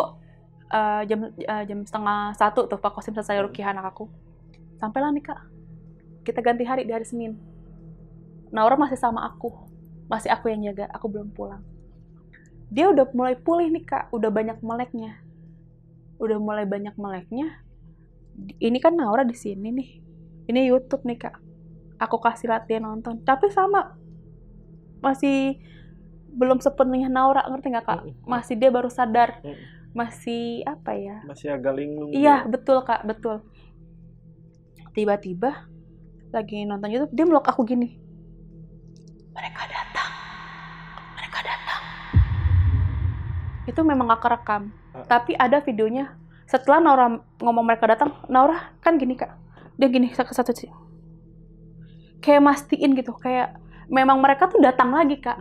jam 12:30 tuh Pak Kosim selesai ruqyah anak aku. Sampailah nih, Kak. Kita ganti hari di hari Senin. Naura masih sama aku. Masih aku yang jaga, aku belum pulang. Dia udah mulai pulih nih, Kak. Udah banyak meleknya. Ini kan Naura di sini nih. Ini YouTube nih, Kak. Aku kasih latihan nonton. Tapi sama. Masih belum sepenuhnya Naura, ngerti nggak, Kak? Masih dia baru sadar. Masih apa ya? Masih agak linglung. Iya, betul, Kak. Betul. Tiba-tiba lagi nonton YouTube, dia meluk aku gini. Mereka datang. Itu memang gak kerekam. Tapi ada videonya. Setelah Naura ngomong mereka datang, Naura kan gini, Kak. Dia gini ke satu sih, kayak mastiin gitu, kayak memang mereka tuh datang lagi Kak.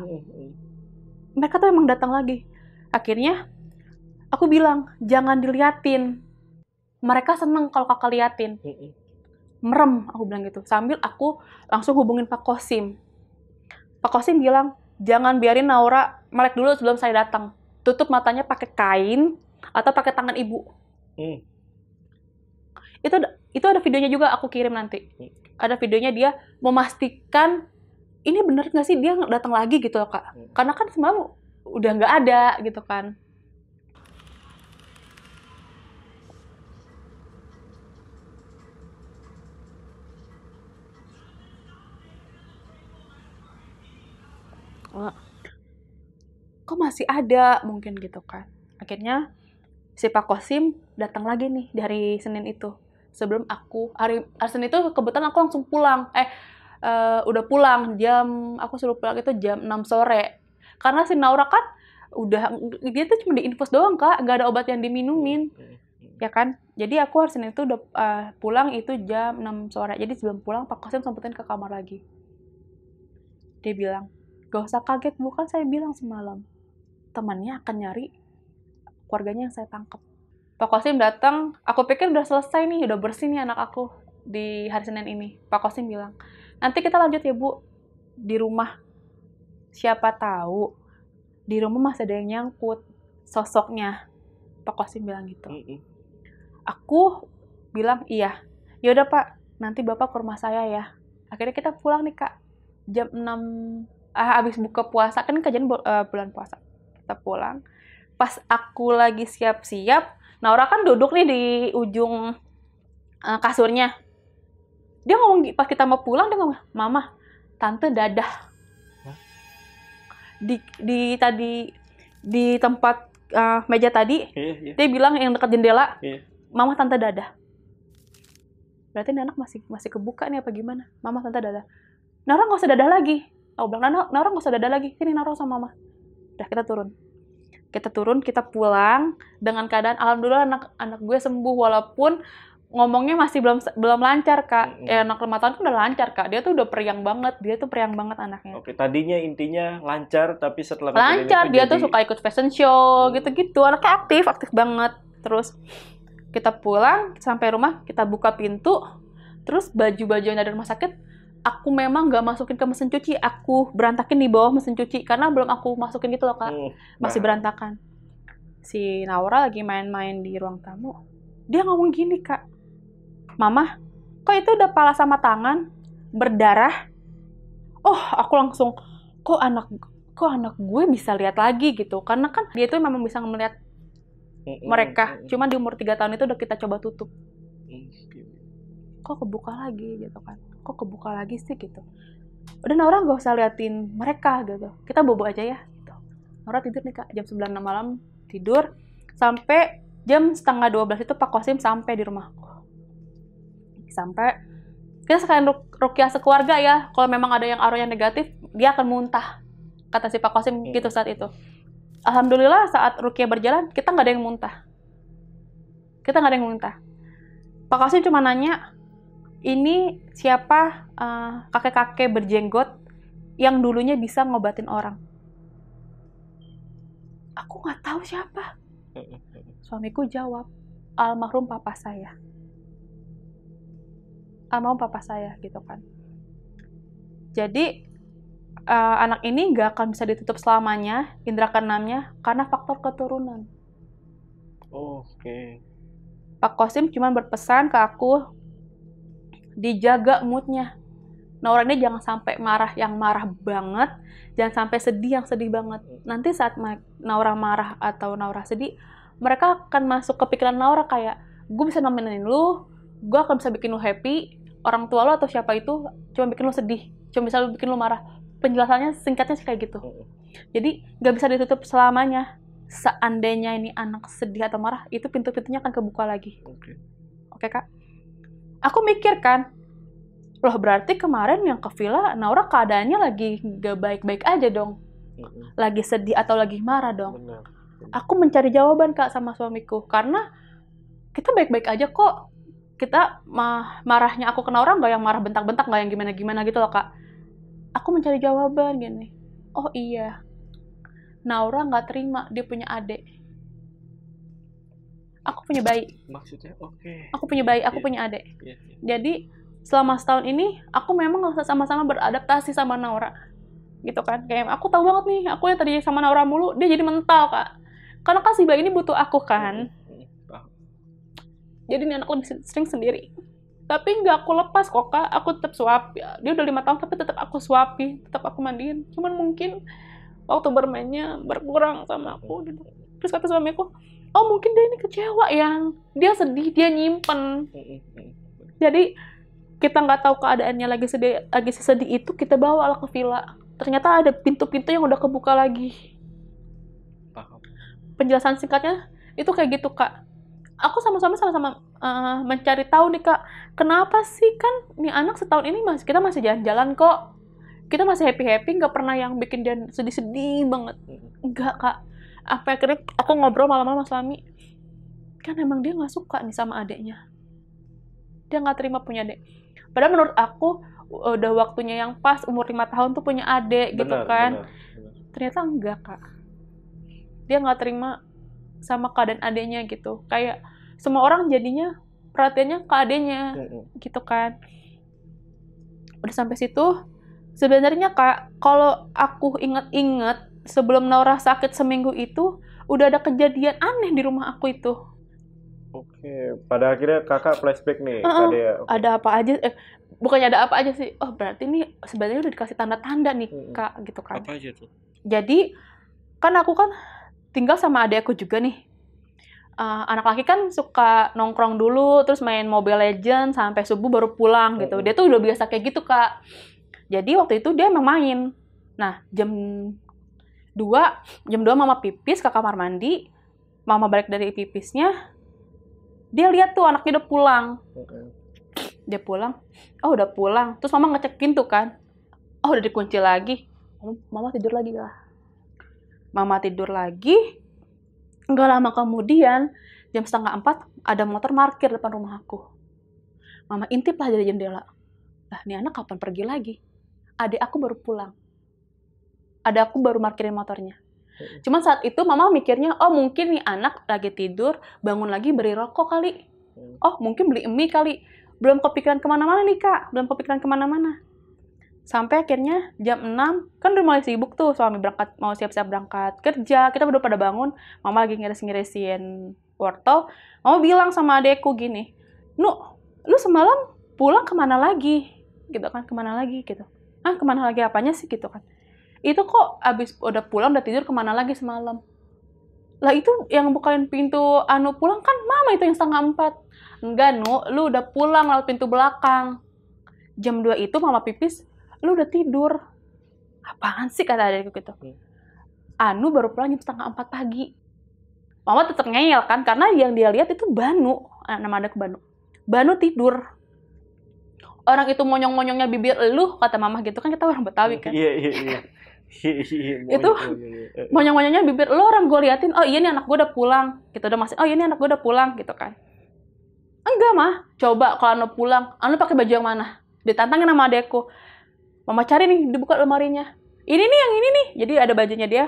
Mereka tuh emang datang lagi. Akhirnya aku bilang, jangan diliatin. Mereka seneng kalau kakak liatin. Merem, aku bilang gitu. Sambil aku langsung hubungin Pak Kosim. Pak Kosim bilang, jangan biarin Naura melek dulu sebelum saya datang. Tutup matanya pakai kain atau pakai tangan ibu. Itu ada videonya juga, aku kirim nanti. Ada videonya dia memastikan ini bener nggak sih dia datang lagi gitu loh Kak. Karena kan semalam udah nggak ada gitu kan. Kok masih ada mungkin gitu kan. Akhirnya si Pak Kosim datang lagi nih dari Senin itu. Sebelum aku hari Senin itu kebetulan aku langsung pulang. Udah pulang aku suruh pulang itu jam 6 sore. Karena si Naura kan dia tuh cuma diinfus doang Kak, nggak ada obat yang diminumin. Ya kan? Jadi aku hari Senin itu udah pulang itu jam 6 sore. Jadi sebelum pulang Pak Kosim sampetin ke kamar lagi. Dia bilang, "Gak usah kaget, bukan saya bilang semalam. Temannya akan nyari keluarganya yang saya tangkap." Pak Kosim datang, aku pikir udah selesai nih, udah bersih nih anak aku di hari Senin ini. Pak Kosim bilang, nanti kita lanjut ya Bu, di rumah. Siapa tahu di rumah masih ada yang nyangkut sosoknya. Pak Kosim bilang gitu. Aku bilang iya. Yaudah Pak, nanti Bapak ke rumah saya ya. Akhirnya kita pulang nih Kak. Jam 6, habis buka puasa, kan kejadian bulan puasa. Kita pulang. Pas aku lagi siap-siap, Naura kan duduk nih di ujung kasurnya. Dia ngomong, pas kita mau pulang, dia ngomong, "Mama, Tante dadah." Di tempat meja tadi, dia bilang yang dekat jendela, "Mama, Tante dadah." Berarti ini anak masih kebuka nih apa gimana? "Mama, Tante dadah." "Naura nggak usah dadah lagi." Aku bilang, "Naura nggak usah dadah lagi. Sini Naura sama Mama." Udah, kita turun. Kita pulang dengan keadaan alhamdulillah anak gue sembuh, walaupun ngomongnya masih belum lancar Kak. Anak 5 tahun kan udah lancar Kak. Dia tuh udah periang banget anaknya. Oke, tadinya intinya lancar, tapi setelah lancar dia tuh suka ikut fashion show gitu-gitu. Anaknya aktif banget. Terus kita pulang sampai rumah, kita buka pintu, terus baju-baju yang dari rumah sakit aku memang nggak masukin ke mesin cuci, aku berantakin di bawah mesin cuci karena belum aku masukin gitu loh Kak, masih berantakan. Si Naura lagi main-main di ruang tamu, dia ngomong gini Kak, "Mama, kok itu udah pala sama tangan berdarah?" Oh, aku langsung kok anak gue bisa lihat lagi gitu, karena kan dia tuh memang bisa melihat mereka, cuma di umur 3 tahun itu udah kita coba tutup. Kok kebuka lagi gitu kan, kok kebuka lagi sih gitu. Udah Naura nggak usah liatin mereka gitu, kita bobo aja ya gitu. Naura tidur nih Kak, jam 9 malam tidur, sampai jam 11:30 itu Pak Kosim sampai di rumahku. Sampai kita sekalian ruqyah sekeluarga ya, kalau memang ada yang auranya negatif dia akan muntah, kata si Pak Kosim gitu saat itu. Alhamdulillah saat ruqyah berjalan kita nggak ada yang muntah. Pak Kosim cuma nanya, "Ini siapa kakek-kakek berjenggot yang dulunya bisa ngobatin orang?" Aku nggak tahu siapa. Suamiku jawab, "Almarhum papa saya." Almarhum papa saya gitu kan. Jadi anak ini nggak akan bisa ditutup selamanya indera keenamnya karena faktor keturunan. Oke. Pak Kosim cuma berpesan ke aku, dijaga moodnya. Naura ini jangan sampai marah banget, jangan sampai sedih yang sedih banget. Nanti saat Naura marah atau Naura sedih, mereka akan masuk ke pikiran Naura kayak, gue bisa nemenin lu, gue akan bisa bikin lu happy, orang tua lu atau siapa itu cuma bikin lu sedih, cuma bisa bikin lu marah. Penjelasannya singkatnya sih kayak gitu. Jadi nggak bisa ditutup selamanya. Seandainya ini anak sedih atau marah, itu pintu-pintunya akan kebuka lagi. Oke Kak? Aku mikir kan, loh berarti kemarin yang ke villa, Naura keadaannya lagi gak baik-baik aja dong. Lagi sedih atau lagi marah dong. Aku mencari jawaban Kak sama suamiku, karena kita baik-baik aja kok. kita marahnya aku ke Naura nggak yang marah bentak-bentak, nggak yang gimana-gimana gitu loh Kak. Aku mencari jawaban gini, oh iya, Naura nggak terima dia punya adik. Aku punya bayi. Maksudnya oke. Aku punya bayi, aku punya adik. Jadi selama setahun ini aku memang harus sama-sama beradaptasi sama Naura. Gitu kan. Kayak aku tahu banget nih, aku yang tadi sama Naura mulu, dia jadi mental, Kak. Karena kan si bayi ini butuh aku kan. Jadi nih anak lebih sering sendiri. Tapi nggak aku lepas kok, Kak. Aku tetap suapi. Dia udah 5 tahun tapi tetap aku suapi, tetap aku mandiin. Cuman mungkin waktu bermainnya berkurang sama aku gitu. Terus kata suamiku, oh mungkin dia ini kecewa yang dia sedih, dia nyimpen. Jadi kita nggak tahu keadaannya lagi sedih itu, kita bawa lah ke villa. Ternyata ada pintu-pintu yang udah kebuka lagi. Penjelasan singkatnya itu kayak gitu, Kak. Aku sama-sama mencari tahu nih, Kak, kenapa sih kan nih anak setahun ini kita masih jalan-jalan kok, kita masih happy-happy, nggak pernah yang bikin dia sedih-sedih banget, enggak, Kak. Apa akhirnya aku ngobrol malam-malam sama suami, kan emang dia nggak suka nih sama adeknya, dia nggak terima punya adek. Padahal menurut aku udah waktunya yang pas, umur 5 tahun tuh punya adek gitu kan. Benar. Ternyata enggak, Kak. Dia nggak terima sama keadaan adeknya gitu. Kayak semua orang jadinya perhatiannya ke adeknya gitu kan. Udah sampai situ, sebenarnya Kak, kalau aku inget-inget sebelum Naura sakit seminggu itu, udah ada kejadian aneh di rumah aku itu. Oke, pada akhirnya kakak flashback nih. Ada apa aja? Bukannya ada apa aja sih. Oh berarti ini sebenarnya udah dikasih tanda-tanda nih Kak, gitu kan. Apa aja tuh? Jadi kan aku kan tinggal sama adekku juga nih. Anak laki kan suka nongkrong dulu, terus main Mobile Legends sampai subuh baru pulang gitu. Dia tuh udah biasa kayak gitu, Kak. Jadi waktu itu dia emang main. Nah, jam 2 mama pipis ke kamar mandi. Mama balik dari pipisnya. Dia lihat tuh anaknya udah pulang. Dia pulang. Oh, udah pulang. Terus mama ngecek pintu kan. Oh, udah dikunci lagi. Mama tidur lagi lah. Mama tidur lagi. Nggak lama kemudian, jam 3:30, ada motor parkir depan rumah aku. Mama intip lah dari jendela. Lah, nih anak kapan pergi lagi? Adik aku baru pulang. Adik aku baru parkirin motornya. Cuman saat itu mama mikirnya, oh mungkin nih anak lagi tidur, bangun lagi beri rokok kali. Oh mungkin beli mie kali. Belum kepikiran kemana-mana nih, Kak. Belum kepikiran kemana-mana. Sampai akhirnya jam 6, kan udah mulai sibuk tuh, suami mau siap-siap berangkat kerja, kita udah pada bangun, mama lagi ngiris-ngirisin wortel, mama bilang sama adekku gini, lu semalam pulang kemana lagi? Gitu kan, kemana lagi gitu. Kemana lagi apanya sih gitu kan. Itu kok abis udah pulang, udah tidur kemana lagi semalam? Lah itu yang bukain pintu pulang kan mama itu yang 3:30. Enggak, lu udah pulang lewat pintu belakang. Jam 2 itu mama pipis, lu udah tidur. Apaan sih kata adekku gitu. Baru pulang jam 3:30 pagi. Mama tetap ngeyel kan, karena yang dia lihat itu Banu, nama adekku Banu. Banu tidur. Orang itu monyong-monyongnya bibir elu, kata mama gitu kan, kita orang Betawi kan. Iya. Itu monyong-monyongnya bibir elu, orang gue liatin, oh iya nih anak gue udah pulang. Gitu udah masih, oh iya nih anak gue udah pulang gitu kan. Enggak mah, coba kalau Anu pulang, Anu pakai baju yang mana? Ditantangin sama adekku. Mama cari nih, dibuka lemarinya. Ini nih, yang ini nih. Jadi ada bajunya dia,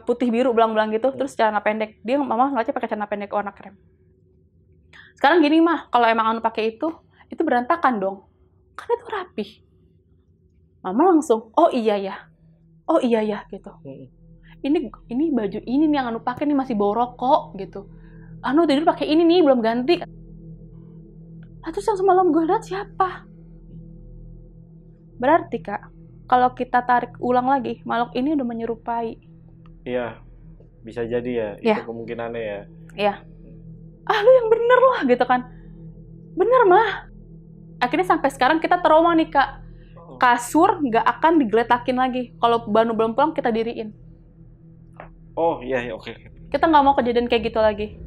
putih biru belang-belang gitu, terus celana pendek. Mama ngeliatnya pakai celana pendek warna krem. Sekarang gini mah, kalau emang Anu pakai itu berantakan dong. Kan itu rapi. Mama langsung, oh iya ya, gitu. Ini baju ini nih yang Anu pakai nih masih bau rokok gitu. Anu tidur pakai ini nih, belum ganti. Terus yang semalam gue lihat siapa? Berarti Kak, kalau kita tarik ulang lagi, makhluk ini udah menyerupai. Iya, bisa jadi ya. Itu kemungkinannya ya. Iya. Lu yang bener lah gitu kan. Bener mah. Akhirnya sampai sekarang kita trauma nih Kak. Kasur nggak akan digeletakin lagi. Kalau Banu belum pulang, kita diriin. Oh iya, oke. Kita nggak mau kejadian kayak gitu lagi.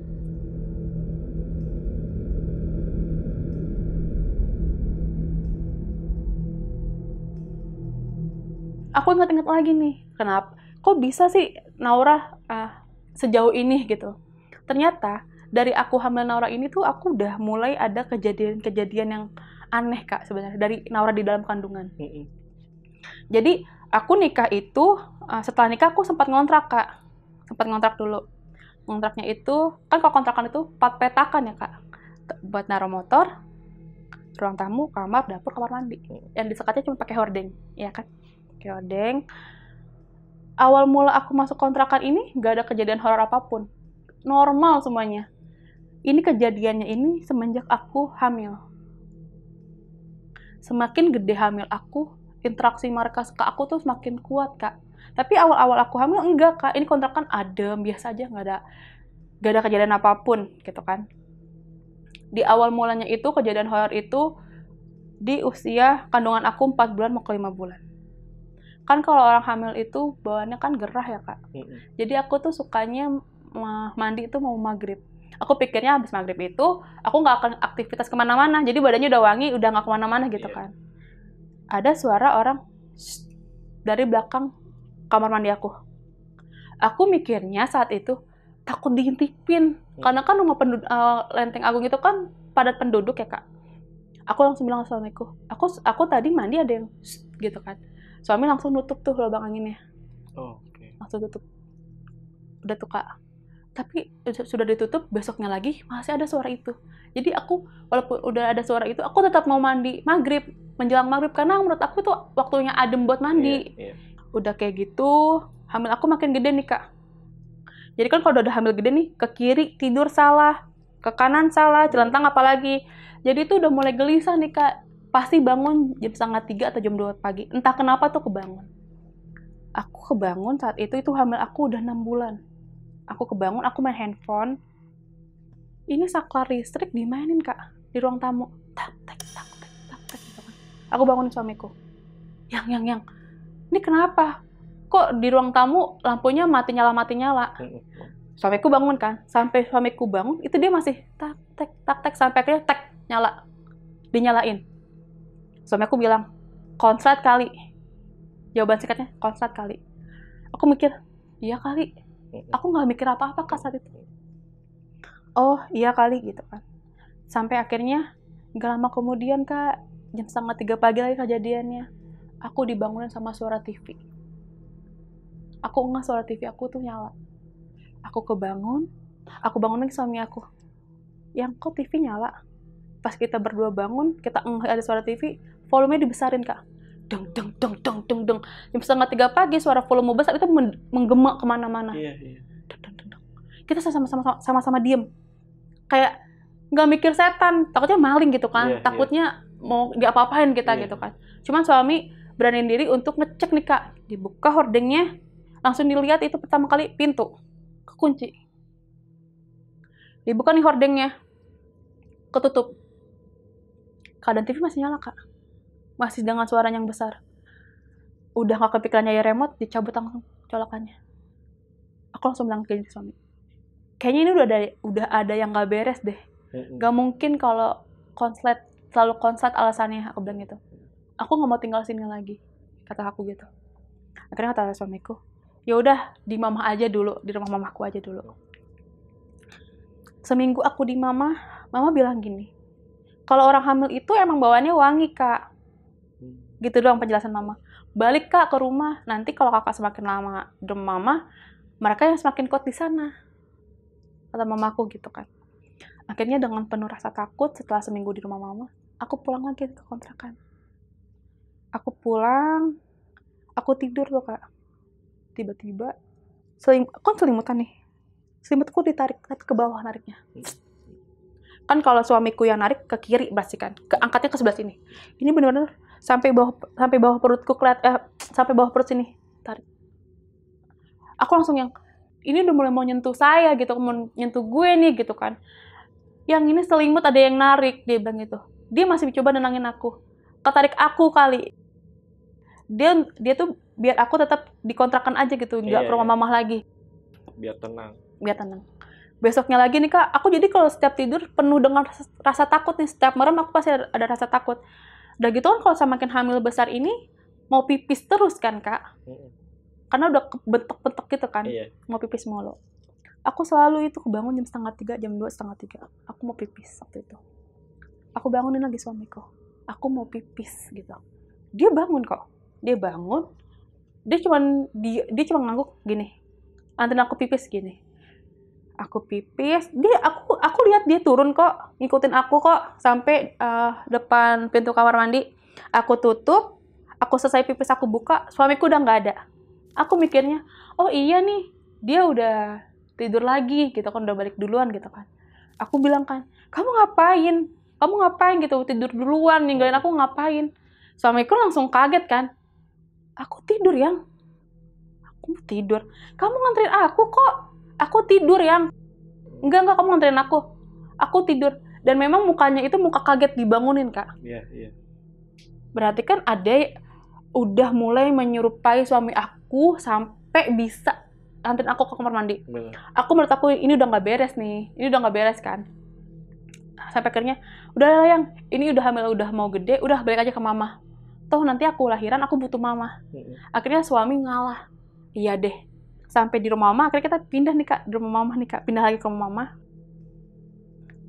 Aku ingat-ingat lagi nih, kenapa? Kok bisa sih Naura sejauh ini gitu? Ternyata dari aku hamil Naura ini tuh aku udah mulai ada kejadian-kejadian yang aneh Kak sebenarnya dari Naura di dalam kandungan. Jadi aku nikah itu setelah nikah aku sempat ngontrak Kak, sempat ngontrak dulu. Ngontraknya itu kan kalau kontrakan itu 4 petakan ya Kak, buat naruh motor, ruang tamu, kamar, dapur, kamar mandi. Yang disekatnya cuma pakai hordeng, ya kan? Pakai hordeng. Awal mula aku masuk kontrakan ini nggak ada kejadian horor apapun, normal semuanya. Ini kejadiannya ini semenjak aku hamil. Semakin gede hamil aku, interaksi mereka ke aku tuh semakin kuat Kak. Tapi awal-awal aku hamil enggak Kak, ini kontrakan adem, biasa aja, nggak ada kejadian apapun gitu kan. Di awal mulanya itu kejadian horor itu di usia kandungan aku 4 bulan mau ke 5 bulan. Kan kalau orang hamil itu bawaannya kan gerah ya Kak. Jadi aku tuh sukanya mandi itu mau maghrib. Aku pikirnya habis maghrib itu aku nggak akan aktivitas kemana-mana. Jadi badannya udah wangi, udah nggak kemana-mana gitu kan. Ada suara orang dari belakang kamar mandi aku. Aku mikirnya saat itu takut diintipin. Karena kan rumah Lenteng Agung itu kan padat penduduk ya Kak. Aku langsung bilang ke suamiku, aku tadi mandi ada yang gitu kan. Suami langsung nutup tuh lubang anginnya. Langsung tutup. Udah tuh Kak. Tapi sudah ditutup, besoknya lagi masih ada suara itu. Jadi aku walaupun udah ada suara itu, aku tetap mau mandi maghrib, menjelang maghrib karena menurut aku tuh waktunya adem buat mandi. Udah kayak gitu, hamil aku makin gede nih Kak. Jadi kan kalau udah hamil gede nih, ke kiri tidur salah, ke kanan salah, celentang apalagi. Jadi itu udah mulai gelisah nih Kak. Pasti bangun jam 2:30 atau jam 2 pagi. Entah kenapa tuh kebangun. Aku kebangun saat itu hamil aku udah 6 bulan. Aku kebangun, aku main handphone. Ini saklar listrik dimainin Kak di ruang tamu. Tak tak tak tak tak tak gitu kan. Aku bangunin suamiku. Yang. Ini kenapa? Kok di ruang tamu lampunya mati nyala. Suamiku bangun kan. Sampai suamiku bangun, itu dia masih tak tak sampai akhirnya tak nyala. Dinyalain. Suamiku bilang, "Konslet kali." Jawaban singkatnya, "Konslet kali." Aku mikir, "Iya kali." Aku nggak mikir apa-apa Kak saat itu. Oh iya kali gitu kan. Sampai akhirnya nggak lama kemudian Kak, jam 2:30 pagi lagi kejadiannya. Aku dibangunin sama suara TV. Aku nggak suara TV aku tuh nyala. Aku bangunin suami aku. Yang kok TV nyala? Pas kita berdua bangun, kita ada suara TV, volumenya dibesarin Kak. Deng. Jam 2:30 pagi suara volume besar itu menggema kemana-mana. Kita sama-sama diem. Kayak nggak mikir setan, takutnya maling gitu kan. Takutnya mau diapa-apain kita gitu kan. Cuman suami beraniin diri untuk ngecek nih Kak. Dibuka hordengnya, langsung dilihat itu pertama kali pintu kekunci. Dibuka nih hordengnya, ketutup. Keadaan TV masih nyala Kak. Masih dengan suara yang besar. Udah gak kepikiran nyari remote, dicabut langsung colokannya. Aku langsung bilang ke suami, kayaknya ini udah ada yang gak beres deh. Gak mungkin kalau selalu konslet alasannya, aku bilang gitu. Aku gak mau tinggal sini lagi, kata aku gitu. Akhirnya kata suamiku, ya udah di mama aja dulu, di rumah mamaku aja dulu. Seminggu aku di mama bilang gini, kalau orang hamil itu emang bawaannya wangi Kak. Gitu doang penjelasan mama. Balik Kak ke rumah, nanti kalau kakak semakin lama di rumah mama, mereka yang semakin kuat di sana. Kata mamaku gitu kan. Akhirnya dengan penuh rasa takut setelah seminggu di rumah mama, aku pulang lagi ke kontrakan. Aku pulang, aku tidur tuh Kak. Tiba-tiba, selimutan nih. Selimutku ditarik ke bawah nariknya. Kan kalau suamiku yang narik ke kiri pasti kan, angkatnya ke sebelah sini. Ini benar-benar sampai bawah perutku sampai bawah perut sini tarik. Aku langsung yang ini udah mulai mau nyentuh saya gitu, mau nyentuh gue nih gitu kan. Yang ini selimut ada yang narik, dia bilang gitu. Dia masih coba nenangin aku. Ketarik aku kali. Dia tuh biar aku tetap dikontrakan aja gitu, nggak ke rumah mamah lagi. Biar tenang. Besoknya lagi nih Kak, aku jadi kalau setiap tidur penuh dengan rasa takut nih. Setiap malam aku pasti ada rasa takut. Udah gitu kan kalau semakin hamil besar ini, mau pipis terus kan Kak. Karena udah bentuk-bentuk gitu kan, mau pipis mulu. Aku selalu itu kebangun jam 2:30, jam 2:30. Aku mau pipis waktu itu. Aku bangunin lagi suamiku. Aku mau pipis gitu. Dia bangun kok. Dia bangun. Dia cuma ngangguk gini. Anterin aku pipis gini. Aku pipis. Aku lihat dia turun kok, ngikutin aku kok sampai depan pintu kamar mandi. Aku tutup. Aku selesai pipis, aku buka. Suamiku udah nggak ada. Aku mikirnya, oh iya nih, dia udah tidur lagi gitu kan, udah balik duluan gitu kan. Aku bilang kan, kamu ngapain gitu, tidur duluan, ninggalin aku ngapain? Suamiku langsung kaget kan, aku tidur Yang, aku tidur, kamu nganterin aku kok, aku tidur Yang, enggak kamu nganterin aku tidur. Dan memang mukanya itu muka kaget dibangunin Kak. Iya. Berarti kan ada udah mulai menyerupai suami aku sampai bisa anterin aku ke kamar mandi. Betul. Menurut aku ini udah nggak beres nih, ini udah nggak beres kan. Sampai akhirnya, udah lah Yang, ini udah hamil, udah mau gede, udah balik aja ke mama. Toh nanti aku lahiran, aku butuh mama. Akhirnya suami ngalah, iya deh. Sampai di rumah mama, akhirnya kita pindah nih Kak, di rumah mama nih Kak, pindah lagi ke rumah mama.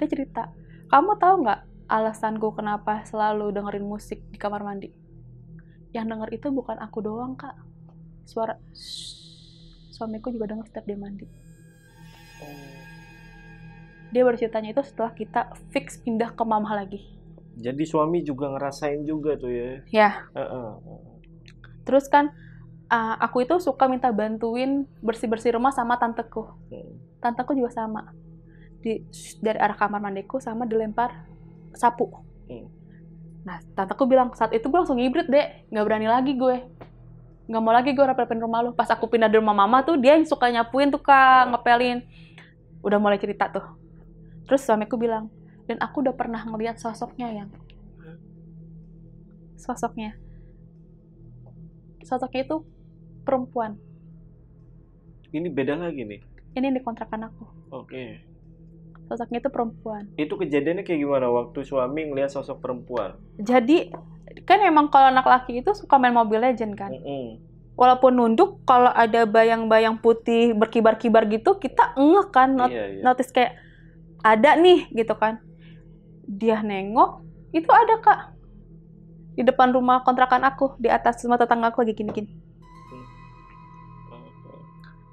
Dia cerita, kamu tahu nggak alasanku kenapa selalu dengerin musik di kamar mandi? Yang denger itu bukan aku doang Kak, suara suamiku juga denger setiap dia mandi. Dia baru ceritanya itu setelah kita fix pindah ke mama lagi. Jadi suami juga ngerasain juga tuh ya? Ya. Terus kan aku itu suka minta bantuin bersih-bersih rumah sama tanteku. Tanteku juga sama. Dari arah kamar mandiku sama dilempar sapu. Nah, tanteku bilang, saat itu gue langsung ngibrit deh, nggak berani lagi gue. Nggak mau lagi gue rapelin rumah lu. Pas aku pindah di rumah mama tuh, dia yang suka nyapuin tuh Kak, ngepelin. Udah mulai cerita tuh. Terus suamiku bilang, dan aku udah pernah ngeliat sosoknya Yang. Sosoknya itu perempuan. Ini beda lagi nih? Ini di kontrakan aku. Oke. Sosoknya itu perempuan. Itu kejadiannya kayak gimana waktu suami ngeliat sosok perempuan? Jadi, kan emang kalau anak laki itu suka main Mobile Legends kan? Walaupun nunduk, kalau ada bayang-bayang putih berkibar-kibar gitu, kita ngeh kan, notice kayak ada nih gitu kan. Dia nengok, itu ada Kak. Di depan rumah kontrakan aku, di atas rumah tetangga aku lagi gini-gini.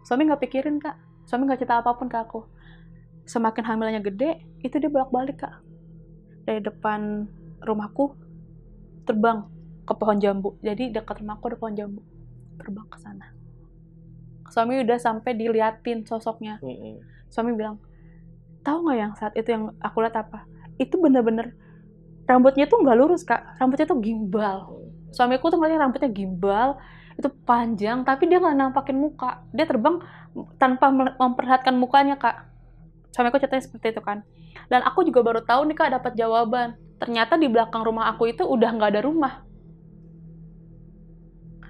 Suami nggak pikirin Kak. Suami nggak cerita apapun ke aku. Semakin hamilnya gede, itu dia bolak-balik Kak. Dari depan rumahku, terbang ke pohon jambu. Jadi dekat rumahku ada pohon jambu. Terbang ke sana. Suami udah sampai diliatin sosoknya. Suami bilang, tahu nggak Yang saat itu yang aku lihat apa? Itu bener-bener rambutnya tuh nggak lurus Kak. Rambutnya tuh gimbal. Suamiku tuh ngeliatnya rambutnya gimbal, itu panjang, tapi dia nggak nampakin muka. Dia terbang tanpa memperlihatkan mukanya Kak. Suamiku ceritanya seperti itu kan. Dan aku juga baru tahu nih Kak, dapat jawaban. Ternyata di belakang rumah aku itu udah nggak ada rumah.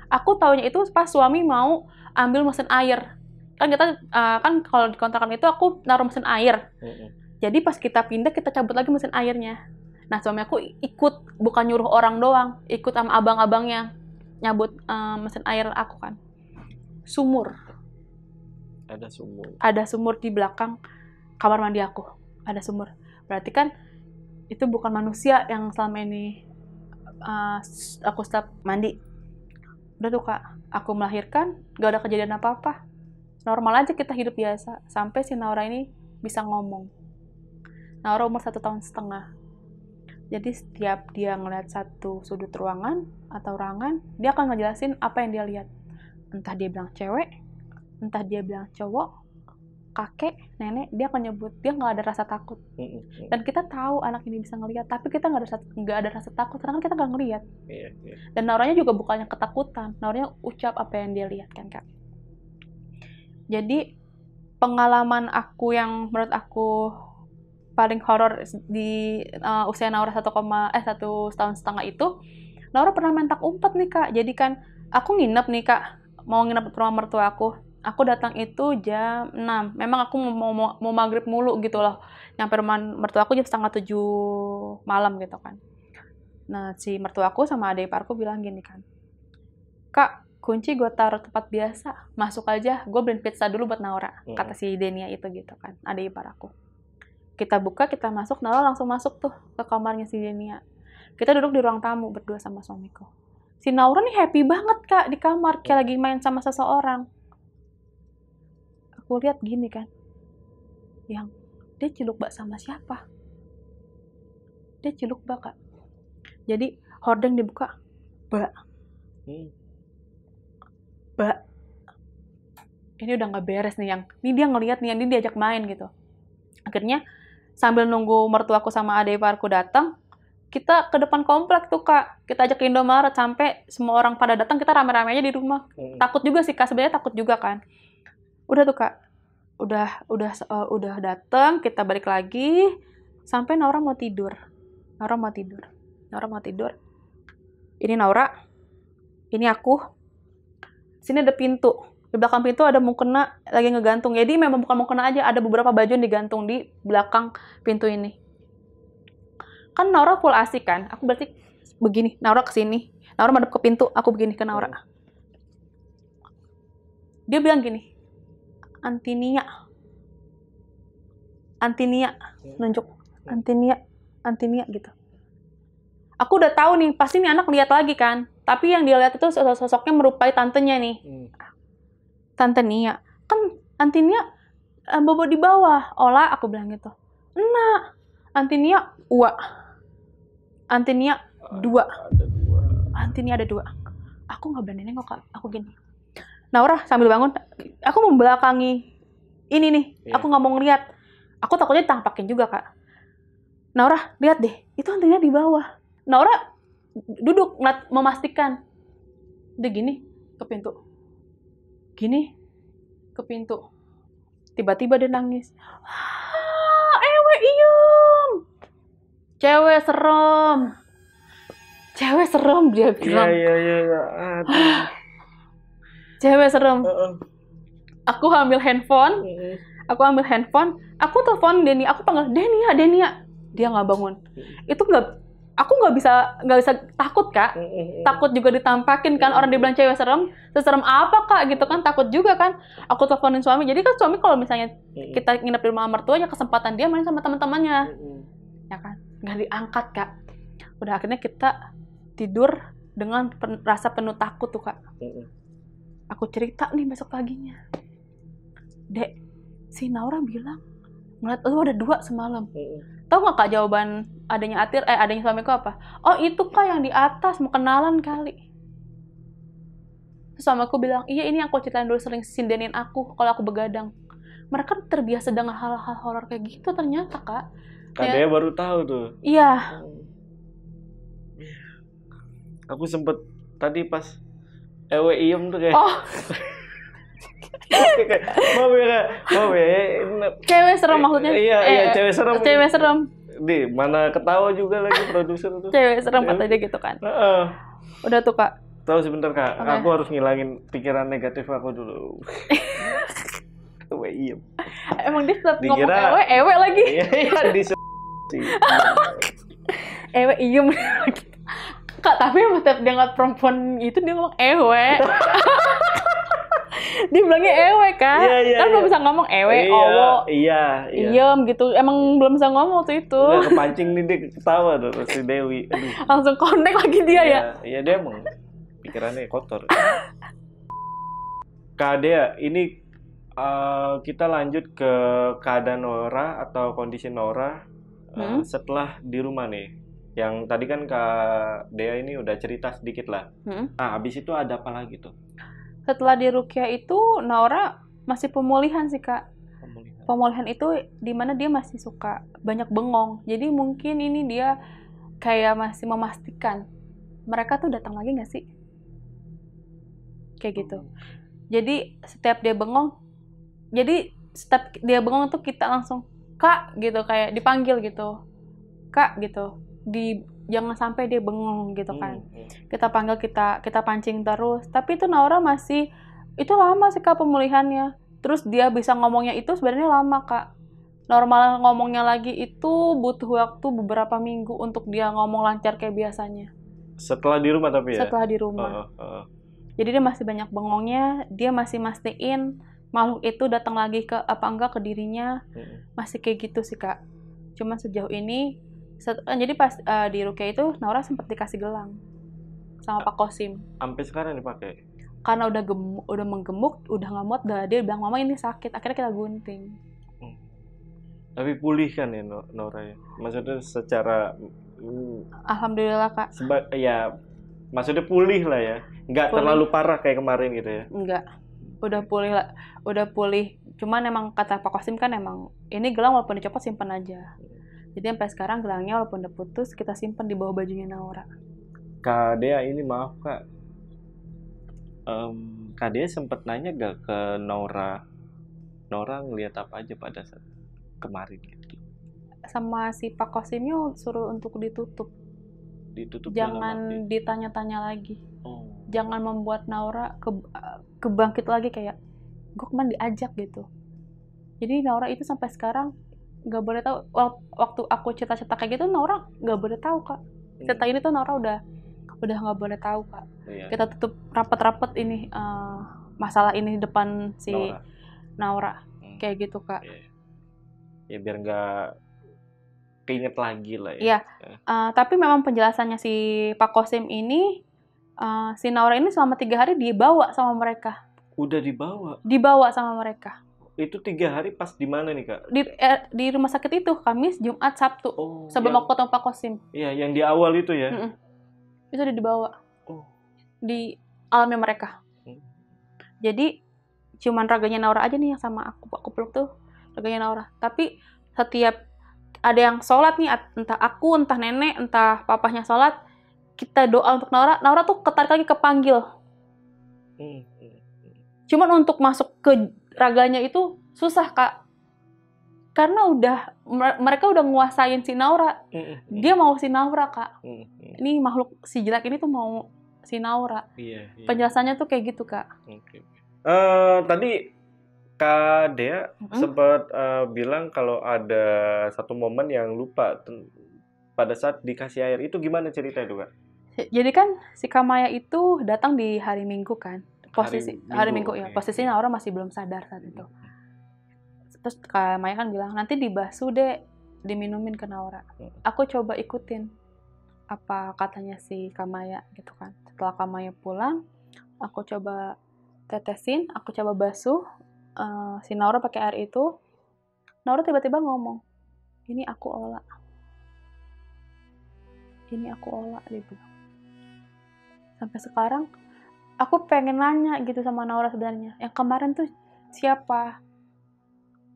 Aku taunya itu pas suami mau ambil mesin air. Kan kita kan kalau di kontrakan itu aku naruh mesin air. Jadi pas kita pindah, kita cabut lagi mesin airnya. Nah, suami aku ikut, bukan nyuruh orang doang, ikut sama abang-abangnya nyabut mesin air aku kan. Sumur. Ada sumur di belakang kamar mandi aku. Ada sumur. Berarti kan itu bukan manusia yang selama ini aku stop mandi. Udah tuh Kak, aku melahirkan, gak ada kejadian apa-apa. Normal aja kita hidup biasa. Sampai si Naura ini bisa ngomong. Naura umur 1,5 tahun. Jadi setiap dia ngeliat satu sudut ruangan atau ruangan, dia akan ngejelasin apa yang dia lihat. Entah dia bilang cewek, entah dia bilang cowok, kakek, nenek, dia akan nyebut. Dia nggak ada rasa takut. Dan kita tahu anak ini bisa ngelihat, tapi kita nggak ada rasa takut karena kan kita nggak ngelihat. Dan Nauranya juga bukannya ketakutan, Nauranya ucap apa yang dia lihat kan Kak. Jadi pengalaman aku yang menurut aku paling horor di usia Naura 1,5 tahun itu, Naura pernah main tak umpet nih Kak. Jadi kan aku nginep nih Kak, mau nginep di rumah mertua aku. Aku datang itu jam 6. Memang aku mau maghrib mulu gitu loh. Nyampe rumah mertua aku jam 6:30 malam gitu kan. Nah, si mertua aku sama adik iparku bilang gini kan, Kak, kunci gue taruh tempat biasa, masuk aja, gue beliin pizza dulu buat Naura, kata si Denia itu gitu kan, adik ipar aku. Kita buka, kita masuk, Naura langsung masuk tuh ke kamarnya si Denia. Kita duduk di ruang tamu berdua sama suamiku. Si Naura nih happy banget Kak di kamar, kayak lagi main sama seseorang. Aku lihat gini kan, yang dia ciluk bak sama siapa? Dia ciluk bak Kak. Jadi hordeng dibuka, bak. Mbak, ini udah nggak beres nih ini dia ngelihat nih, ini diajak main gitu. Akhirnya sambil nunggu mertuaku sama adik iparku datang, kita ke depan komplek tuh Kak. Kita ajak ke Indomaret sampai semua orang pada datang, kita rame-rame aja di rumah. Takut juga sih Kak, sebenarnya takut juga kan. Udah tuh Kak, udah datang, kita balik lagi sampai Naura mau tidur. Ini Naura, ini aku. Sini ada pintu. Di belakang pintu ada mukena lagi ngegantung. Jadi memang bukan mukena aja, ada beberapa baju yang digantung di belakang pintu ini. Kan Naura full asik kan. Aku berarti begini, Naura kesini. Naura madep ke pintu, aku begini ke Naura. Dia bilang gini, Antinia, nunjuk. Antinia gitu. Aku udah tahu nih, pasti nih anak lihat lagi kan. Tapi yang dia lihat itu sosoknya merupai tantenya nih. Tante Nia. Kan Antinia bobo di bawah. Ola, aku bilang gitu. Nah, Antinia ua. Antinia 2. Antinia ada 2. Aku nggak berani nengok Kak. Aku gini. Naura sambil bangun. Aku membelakangi ini nih. Yeah. Aku nggak mau ngeliat. Aku takutnya ditampakin juga Kak. Naura, lihat deh. Itu Antinia di bawah. Naura duduk memastikan. Dia gini ke pintu. Tiba-tiba dia nangis. Ewe iem. Cewek serem dia bilang. Iya. Cewek serem. Aku ambil handphone. Aku telepon Deni. Aku panggil Denia. Dia nggak bangun. Itu aku nggak bisa takut Kak. Takut juga ditampakin kan, orang dibilang cewek serem, seserem apa Kak gitu kan, takut juga kan. Aku teleponin suami. Jadi kan suami kalau misalnya kita nginep di rumah mertuanya, kesempatan dia main sama teman-temannya, ya kan, nggak diangkat Kak. Udah akhirnya kita tidur dengan rasa penuh takut tuh Kak. Aku cerita nih besok paginya, Dek, si Naura bilang ngeliat lu ada 2 semalam. Tahu nggak Kak jawaban adanya suamiku apa? Oh itu Kak yang di atas, mau kenalan kali. Terus suamiku bilang, iya ini aku ceritain dulu, sering sindenin aku kalau aku begadang. Mereka terbiasa dengan hal-hal horor kayak gitu ternyata Kak. Kadenya baru tahu tuh. Iya. Aku sempet tadi pas ewe iem tuh kayak. Oh. Maaf ya. Cewek serem maksudnya. Iya, cewek serem. Di mana ketawa juga lagi produser tuh. Cewek serem kata dia gitu kan. Udah tuh Kak. Tahu sebentar Kak, okay. Aku harus ngilangin pikiran negatif aku dulu. Ewe iem. Emang dia tetap ngomong ewe lagi. Iya, ewe iem. Kak, tapi setiap dia ngeliat perempuan itu dia ngomong ewe. Dia bilangnya ewe kan? Kan belum bisa ngomong ewe, owo, iem gitu. Emang belum bisa ngomong waktu itu. Udah kepancing nih dia ketawa tuh si Dewi. Aduh. Langsung connect lagi dia ya? Iya dia emang pikirannya kotor. Kak Dea, ini kita lanjut ke keadaan Nora atau kondisi Nora setelah di rumah nih. Yang tadi kan Kak Dea ini udah cerita sedikit lah. Nah, abis itu ada apa lagi tuh? Setelah di Ruqyah itu, Naura masih pemulihan sih Kak. Pemulihan itu dimana dia masih suka banyak bengong. Jadi mungkin ini dia kayak masih memastikan mereka tuh datang lagi nggak sih? Kayak gitu. Jadi setiap dia bengong tuh kita langsung Kak gitu, kayak dipanggil gitu. Kak gitu. Jangan sampai dia bengong gitu kan. Kita panggil, kita pancing terus. Tapi itu Naura itu lama sih Kak pemulihannya. Terus dia bisa ngomongnya itu sebenarnya lama Kak. Normal ngomongnya lagi itu butuh waktu beberapa minggu untuk dia ngomong lancar kayak biasanya. Setelah di rumah tapi ya? Setelah di rumah. Jadi dia masih banyak bengongnya, dia masih mastiin makhluk itu datang lagi ke apa enggak ke dirinya, masih kayak gitu sih Kak. Cuma sejauh ini, jadi pas di Rukia itu Naura sempat dikasih gelang sama Pak Kosim. Sampai sekarang dipakai? Karena udah menggemuk, udah nggak muat, dia bilang mama ini sakit, akhirnya kita gunting. Tapi pulih kan ya Naura ya? Maksudnya secara Alhamdulillah Kak. Ya maksudnya pulih lah ya, nggak terlalu parah kayak kemarin gitu ya? Enggak, udah pulih lah, udah pulih. Cuman emang kata Pak Kosim kan emang ini gelang walaupun dicopot simpan aja. Jadi sampai sekarang gelangnya walaupun udah putus kita simpan di bawah bajunya Naura. Kak Dea ini maaf Kak, Kak Dea sempet nanya gak ke Naura ngeliat apa aja pada saat kemarin gitu? Sama si Pak Kosimnya suruh untuk ditutup. Jangan ditanya-tanya lagi. Jangan membuat Naura kebangkit lagi kayak gue kemarin diajak gitu. Jadi Naura itu sampai sekarang nggak boleh tahu. Waktu aku cerita-cerita kayak gitu Naura nggak boleh tahu Kak. Cerita ini tuh Naura udah nggak boleh tahu Kak. Kita tutup rapat-rapat ini masalah ini depan si Naura. Kayak gitu Kak. Ya biar nggak keinget lagi lah ya. Iya. Tapi memang penjelasannya si Pak Kosim ini, si Naura ini selama 3 hari dibawa sama mereka. Udah dibawa? Dibawa sama mereka. Itu 3 hari pas di mana nih Kak? Di rumah sakit itu, Kamis, Jumat, Sabtu. Sebelum aku ketemu Pak Kosim. Iya, yang di awal itu ya? Itu udah dibawa. Di alamnya mereka. Jadi, cuman raganya Naura aja nih yang sama aku peluk tuh. Raganya Naura. Tapi setiap ada yang sholat nih, entah aku, entah nenek, entah papahnya sholat, kita doa untuk Naura tuh ketarik lagi kepanggil. Cuman untuk masuk ke raganya itu susah Kak. Karena mereka udah nguasain si Naura. Dia mau si Naura Kak. Ini makhluk si jelek ini tuh mau si Naura. Penjelasannya tuh kayak gitu Kak. Tadi Kak Dea sempat bilang kalau ada satu momen yang lupa pada saat dikasih air. Itu gimana ceritanya itu Kak? Jadi kan si Kamaya itu datang di hari Minggu kan. Hari Minggu ya. Posisinya Naura masih belum sadar saat itu. Terus Kamaya kan bilang nanti dibasuh deh, diminumin ke Naura. Aku coba ikutin apa katanya si Kamaya gitu kan. Setelah Kamaya pulang, aku coba tetesin, aku coba basuh. Si Naura pakai air itu, Naura tiba-tiba ngomong, ini aku olah, dia bilang. Sampai sekarang, aku pengen nanya gitu sama Naura sebenarnya, yang kemarin tuh siapa?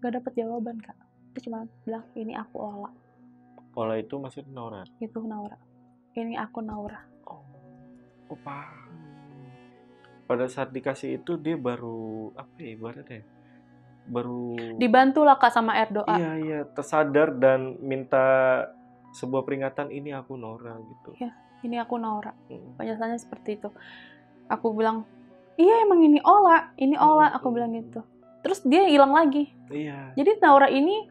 Gak dapet jawaban Kak. Dia cuma bilang, ini aku olah. Olah itu maksudnya Naura? Itu Naura. Ini aku Naura. Paham. Pada saat dikasih itu dia baru ibaratnya baru dibantu lah Kak sama air doa. Iya tersadar dan minta sebuah peringatan, ini aku Naura gitu. Iya, ini aku Naura. Penjelasannya seperti itu. Aku bilang, iya emang ini olah, aku bilang gitu. Terus dia hilang lagi. Iya. Jadi Naura ini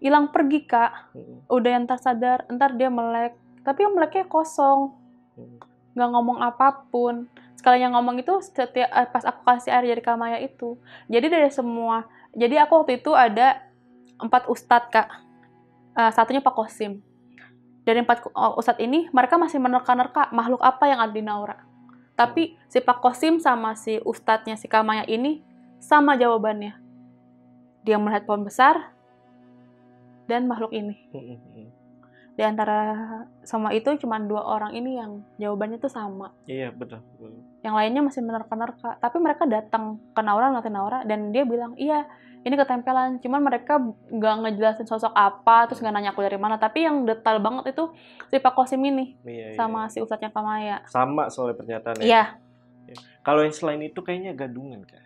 hilang pergi Kak. Udah yang tersadar, entar dia melek, tapi yang meleknya kosong. Nggak ngomong apapun. Sekali yang ngomong itu setiap pas aku kasih air dari Kamaya itu. Jadi aku waktu itu ada 4 ustadz Kak. Satunya Pak Kosim. Dari 4 ustadz ini mereka masih menerka-nerka makhluk apa yang ada di Naura. Tapi si Pak Kosim sama si ustadznya si Kamaya ini sama jawabannya. Dia melihat pohon besar dan makhluk ini. Di antara sama itu cuma 2 orang ini yang jawabannya tuh sama. Iya, betul. Yang lainnya masih menerka-nerka. Tapi mereka datang ke Naura, ngeliatin Naura, dan dia bilang, iya, ini ketempelan. Cuman mereka nggak ngejelasin sosok apa, terus nggak nanya aku dari mana. Tapi yang detail banget itu si Pak Kosim ini, sama si ustadznya Kamaya. Sama soalnya pernyataannya. Iya. Kalau yang selain itu kayaknya gadungan, Kak.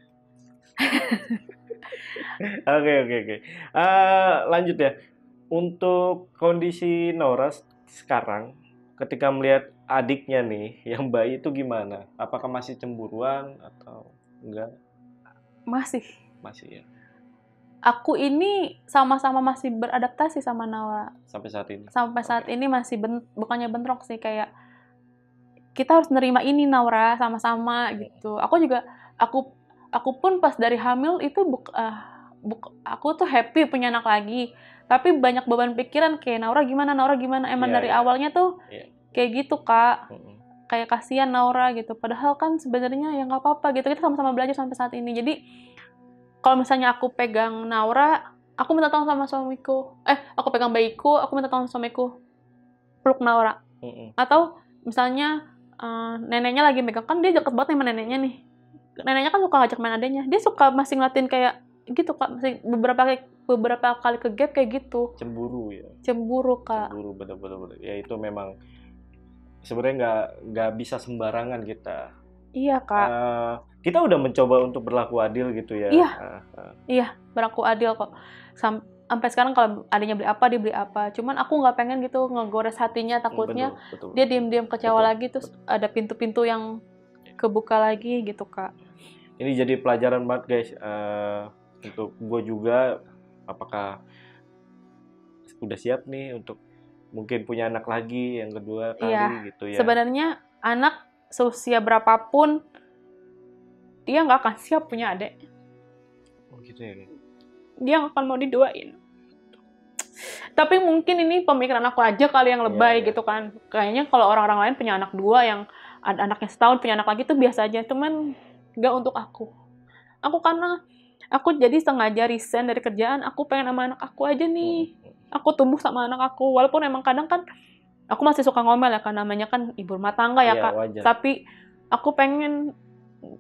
Oke. Lanjut ya. Untuk kondisi Naura sekarang, ketika melihat adiknya nih, yang bayi itu gimana? Apakah masih cemburuan atau enggak? Masih ya. Aku ini sama-sama masih beradaptasi sama Naura. Sampai saat ini? Sampai saat ini masih bukannya bentrok sih, kayak kita harus nerima ini Naura sama-sama gitu. Aku pun pas dari hamil itu aku tuh happy punya anak lagi, tapi banyak beban pikiran kayak Naura gimana emang dari awalnya tuh kayak gitu Kak. Kayak kasihan Naura gitu, padahal kan sebenarnya ya nggak apa-apa gitu, kita sama-sama belajar sampai saat ini. Jadi kalau misalnya aku pegang Naura, aku minta tolong sama suamiku, aku pegang bayiku, aku minta tolong sama suamiku peluk Naura. Atau misalnya neneknya lagi megang, kan dia deket banget sama neneknya nih, neneknya kan suka ngajak main adenya, dia suka masih ngeliatin kayak gitu Kak, masih beberapa kali ke gap kayak gitu. Cemburu ya. Cemburu Kak. Cemburu bener-bener. Ya itu memang sebenarnya nggak bisa sembarangan kita. Iya Kak. Kita udah mencoba untuk berlaku adil gitu ya. Iya. Iya, berlaku adil kok. Sampai sekarang kalau adanya beli apa, dia beli apa. Cuman aku nggak pengen gitu ngegores hatinya, takutnya betul. Dia diam-diam kecewa lagi, terus ada pintu-pintu yang kebuka lagi gitu Kak. Ini jadi pelajaran banget guys. Untuk gue juga, apakah udah siap nih untuk mungkin punya anak lagi yang kedua kali gitu ya. Sebenarnya anak seusia berapapun dia nggak akan siap punya adik. Oh gitu ya. Dia akan mau didoain. Tapi mungkin ini pemikiran aku aja kali yang lebay gitu kan. Kayaknya kalau orang-orang lain punya anak 2 yang ada anaknya setahun punya anak lagi itu biasa aja. Cuman nggak untuk aku. Karena aku jadi sengaja resign dari kerjaan. Aku pengen sama anak aku aja nih. Aku tumbuh sama anak aku, walaupun emang kadang kan aku masih suka ngomel ya, kan namanya kan ibu rumah tangga ya Kak. Wajar. Tapi aku pengen,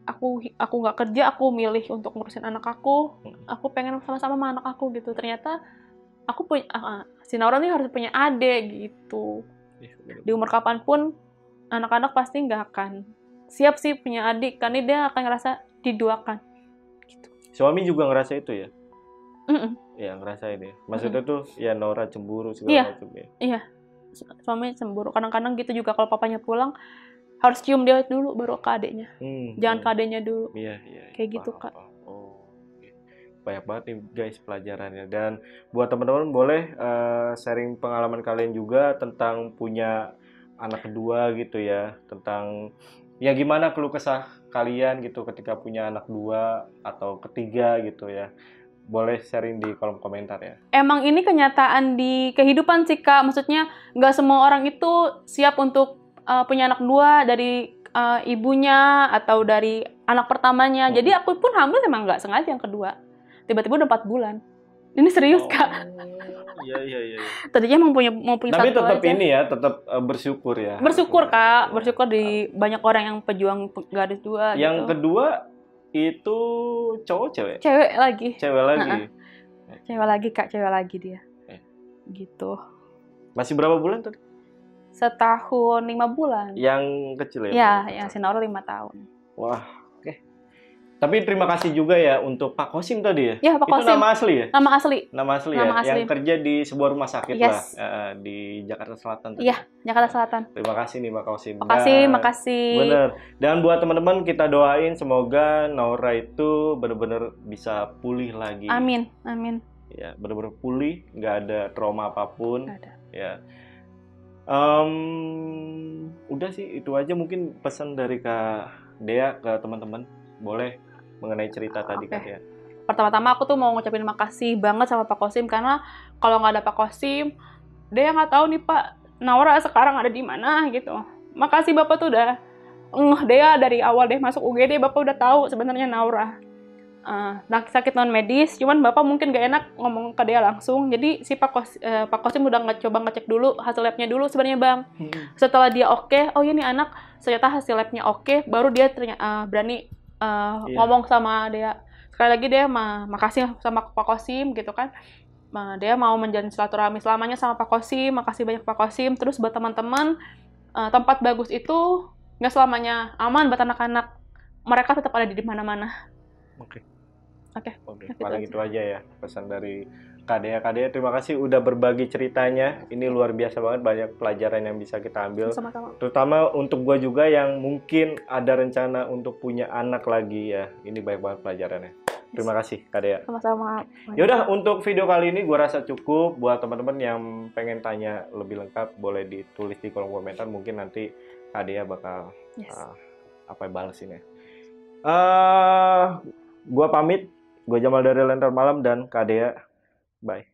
aku nggak kerja, aku milih untuk ngurusin anak aku. Aku pengen sama-sama sama anak aku gitu. Ternyata aku punya, si Naura nih harus punya adik gitu. Di umur kapanpun anak-anak pasti nggak akan siap sih punya adik, karena dia akan ngerasa diduakan. Gitu. Suami juga ngerasa itu ya? Ya ngerasain ya. Maksudnya tuh ya Naura cemburu segala macam ya. Iya. Suami cemburu. Kadang-kadang gitu juga kalau papanya pulang harus cium dia dulu baru ke adiknya. Jangan ke adiknya dulu. Iya. Kayak gitu Kak. Oh. Banyak banget nih guys pelajarannya. Dan buat teman-teman boleh sharing pengalaman kalian juga tentang punya anak kedua gitu ya. Tentang ya gimana keluh kesah kalian gitu ketika punya anak 2 atau ketiga gitu ya. Boleh sharing di kolom komentar ya. Emang ini kenyataan di kehidupan sih Kak. Maksudnya nggak semua orang itu siap untuk punya anak 2 dari ibunya atau dari anak pertamanya. Jadi aku pun hamil emang nggak sengaja yang kedua. Tiba-tiba udah 4 bulan. Ini serius Kak. Iya. Tadinya mau punya tapi satu tetap aja. ini ya, tetap bersyukur ya. Bersyukur Kak. Bersyukur di banyak orang yang pejuang garis 2 yang gitu. Kedua itu cowok cewek? Cewek lagi. Cewek lagi. Cewek lagi Kak, cewek lagi dia. Gitu. Masih berapa bulan tadi? Setahun 5 bulan. Yang kecil ya? Iya, yang si Naura 5 tahun. Wah, oke. Tapi terima kasih juga ya untuk Pak Kosim tadi ya? Iya, Pak Kosim. Itu nama asli ya? Nama asli. Nama asli ya? Yang kerja di sebuah rumah sakit lah. Di Jakarta Selatan tadi. Iya, Jakarta Selatan. Terima kasih nih Pak Kosim. Makasih. Bener. Dan buat teman-teman kita doain semoga Naura itu benar-benar bisa pulih lagi. Amin. Ya, benar-benar pulih, nggak ada trauma apapun. Nggak ada. Ya. Udah sih itu aja mungkin pesan dari Kak Dea ke teman-teman. Boleh mengenai cerita tadi Kak Dea. Pertama-tama aku tuh mau ngucapin makasih banget sama Pak Kosim, karena kalau nggak ada Pak Kosim, Dea nggak tahu nih Pak Naura sekarang ada di mana gitu. Makasih Bapak tuh udah Dea dari awal deh masuk UGD, Bapak udah tahu sebenarnya Naura sakit non medis, cuman Bapak mungkin gak enak ngomong ke Dea langsung. Jadi si Pak Kosim udah coba ngecek dulu hasil labnya dulu sebenarnya Bang. Setelah dia oke, oh ini anak ternyata hasil labnya oke, baru dia berani ngomong sama Dea. Sekali lagi Dea makasih sama Pak Kosim gitu kan. Dea mau menjalin silaturahmi selamanya sama Pak Kosim. Makasih banyak Pak Kosim. Terus buat teman-teman, tempat bagus itu nggak selamanya aman buat anak-anak. Mereka tetap ada di mana-mana. Oke. Paling itu aja ya pesan dari Kak Dea. Kak Dea, terima kasih udah berbagi ceritanya. Ini luar biasa banget, banyak pelajaran yang bisa kita ambil. Sama-sama. Terutama untuk gue juga yang mungkin ada rencana untuk punya anak lagi ya. Ini banyak banget pelajarannya. Terima kasih Kak Dea. Sama-sama. Yaudah, untuk video kali ini gue rasa cukup. Buat teman-teman yang pengen tanya lebih lengkap, boleh ditulis di kolom komentar. Mungkin nanti Kak Dea bakal Yes. apa balesin ya. Gua pamit, gua Jamal dari Lentera Malam dan Kak Dea. Bye.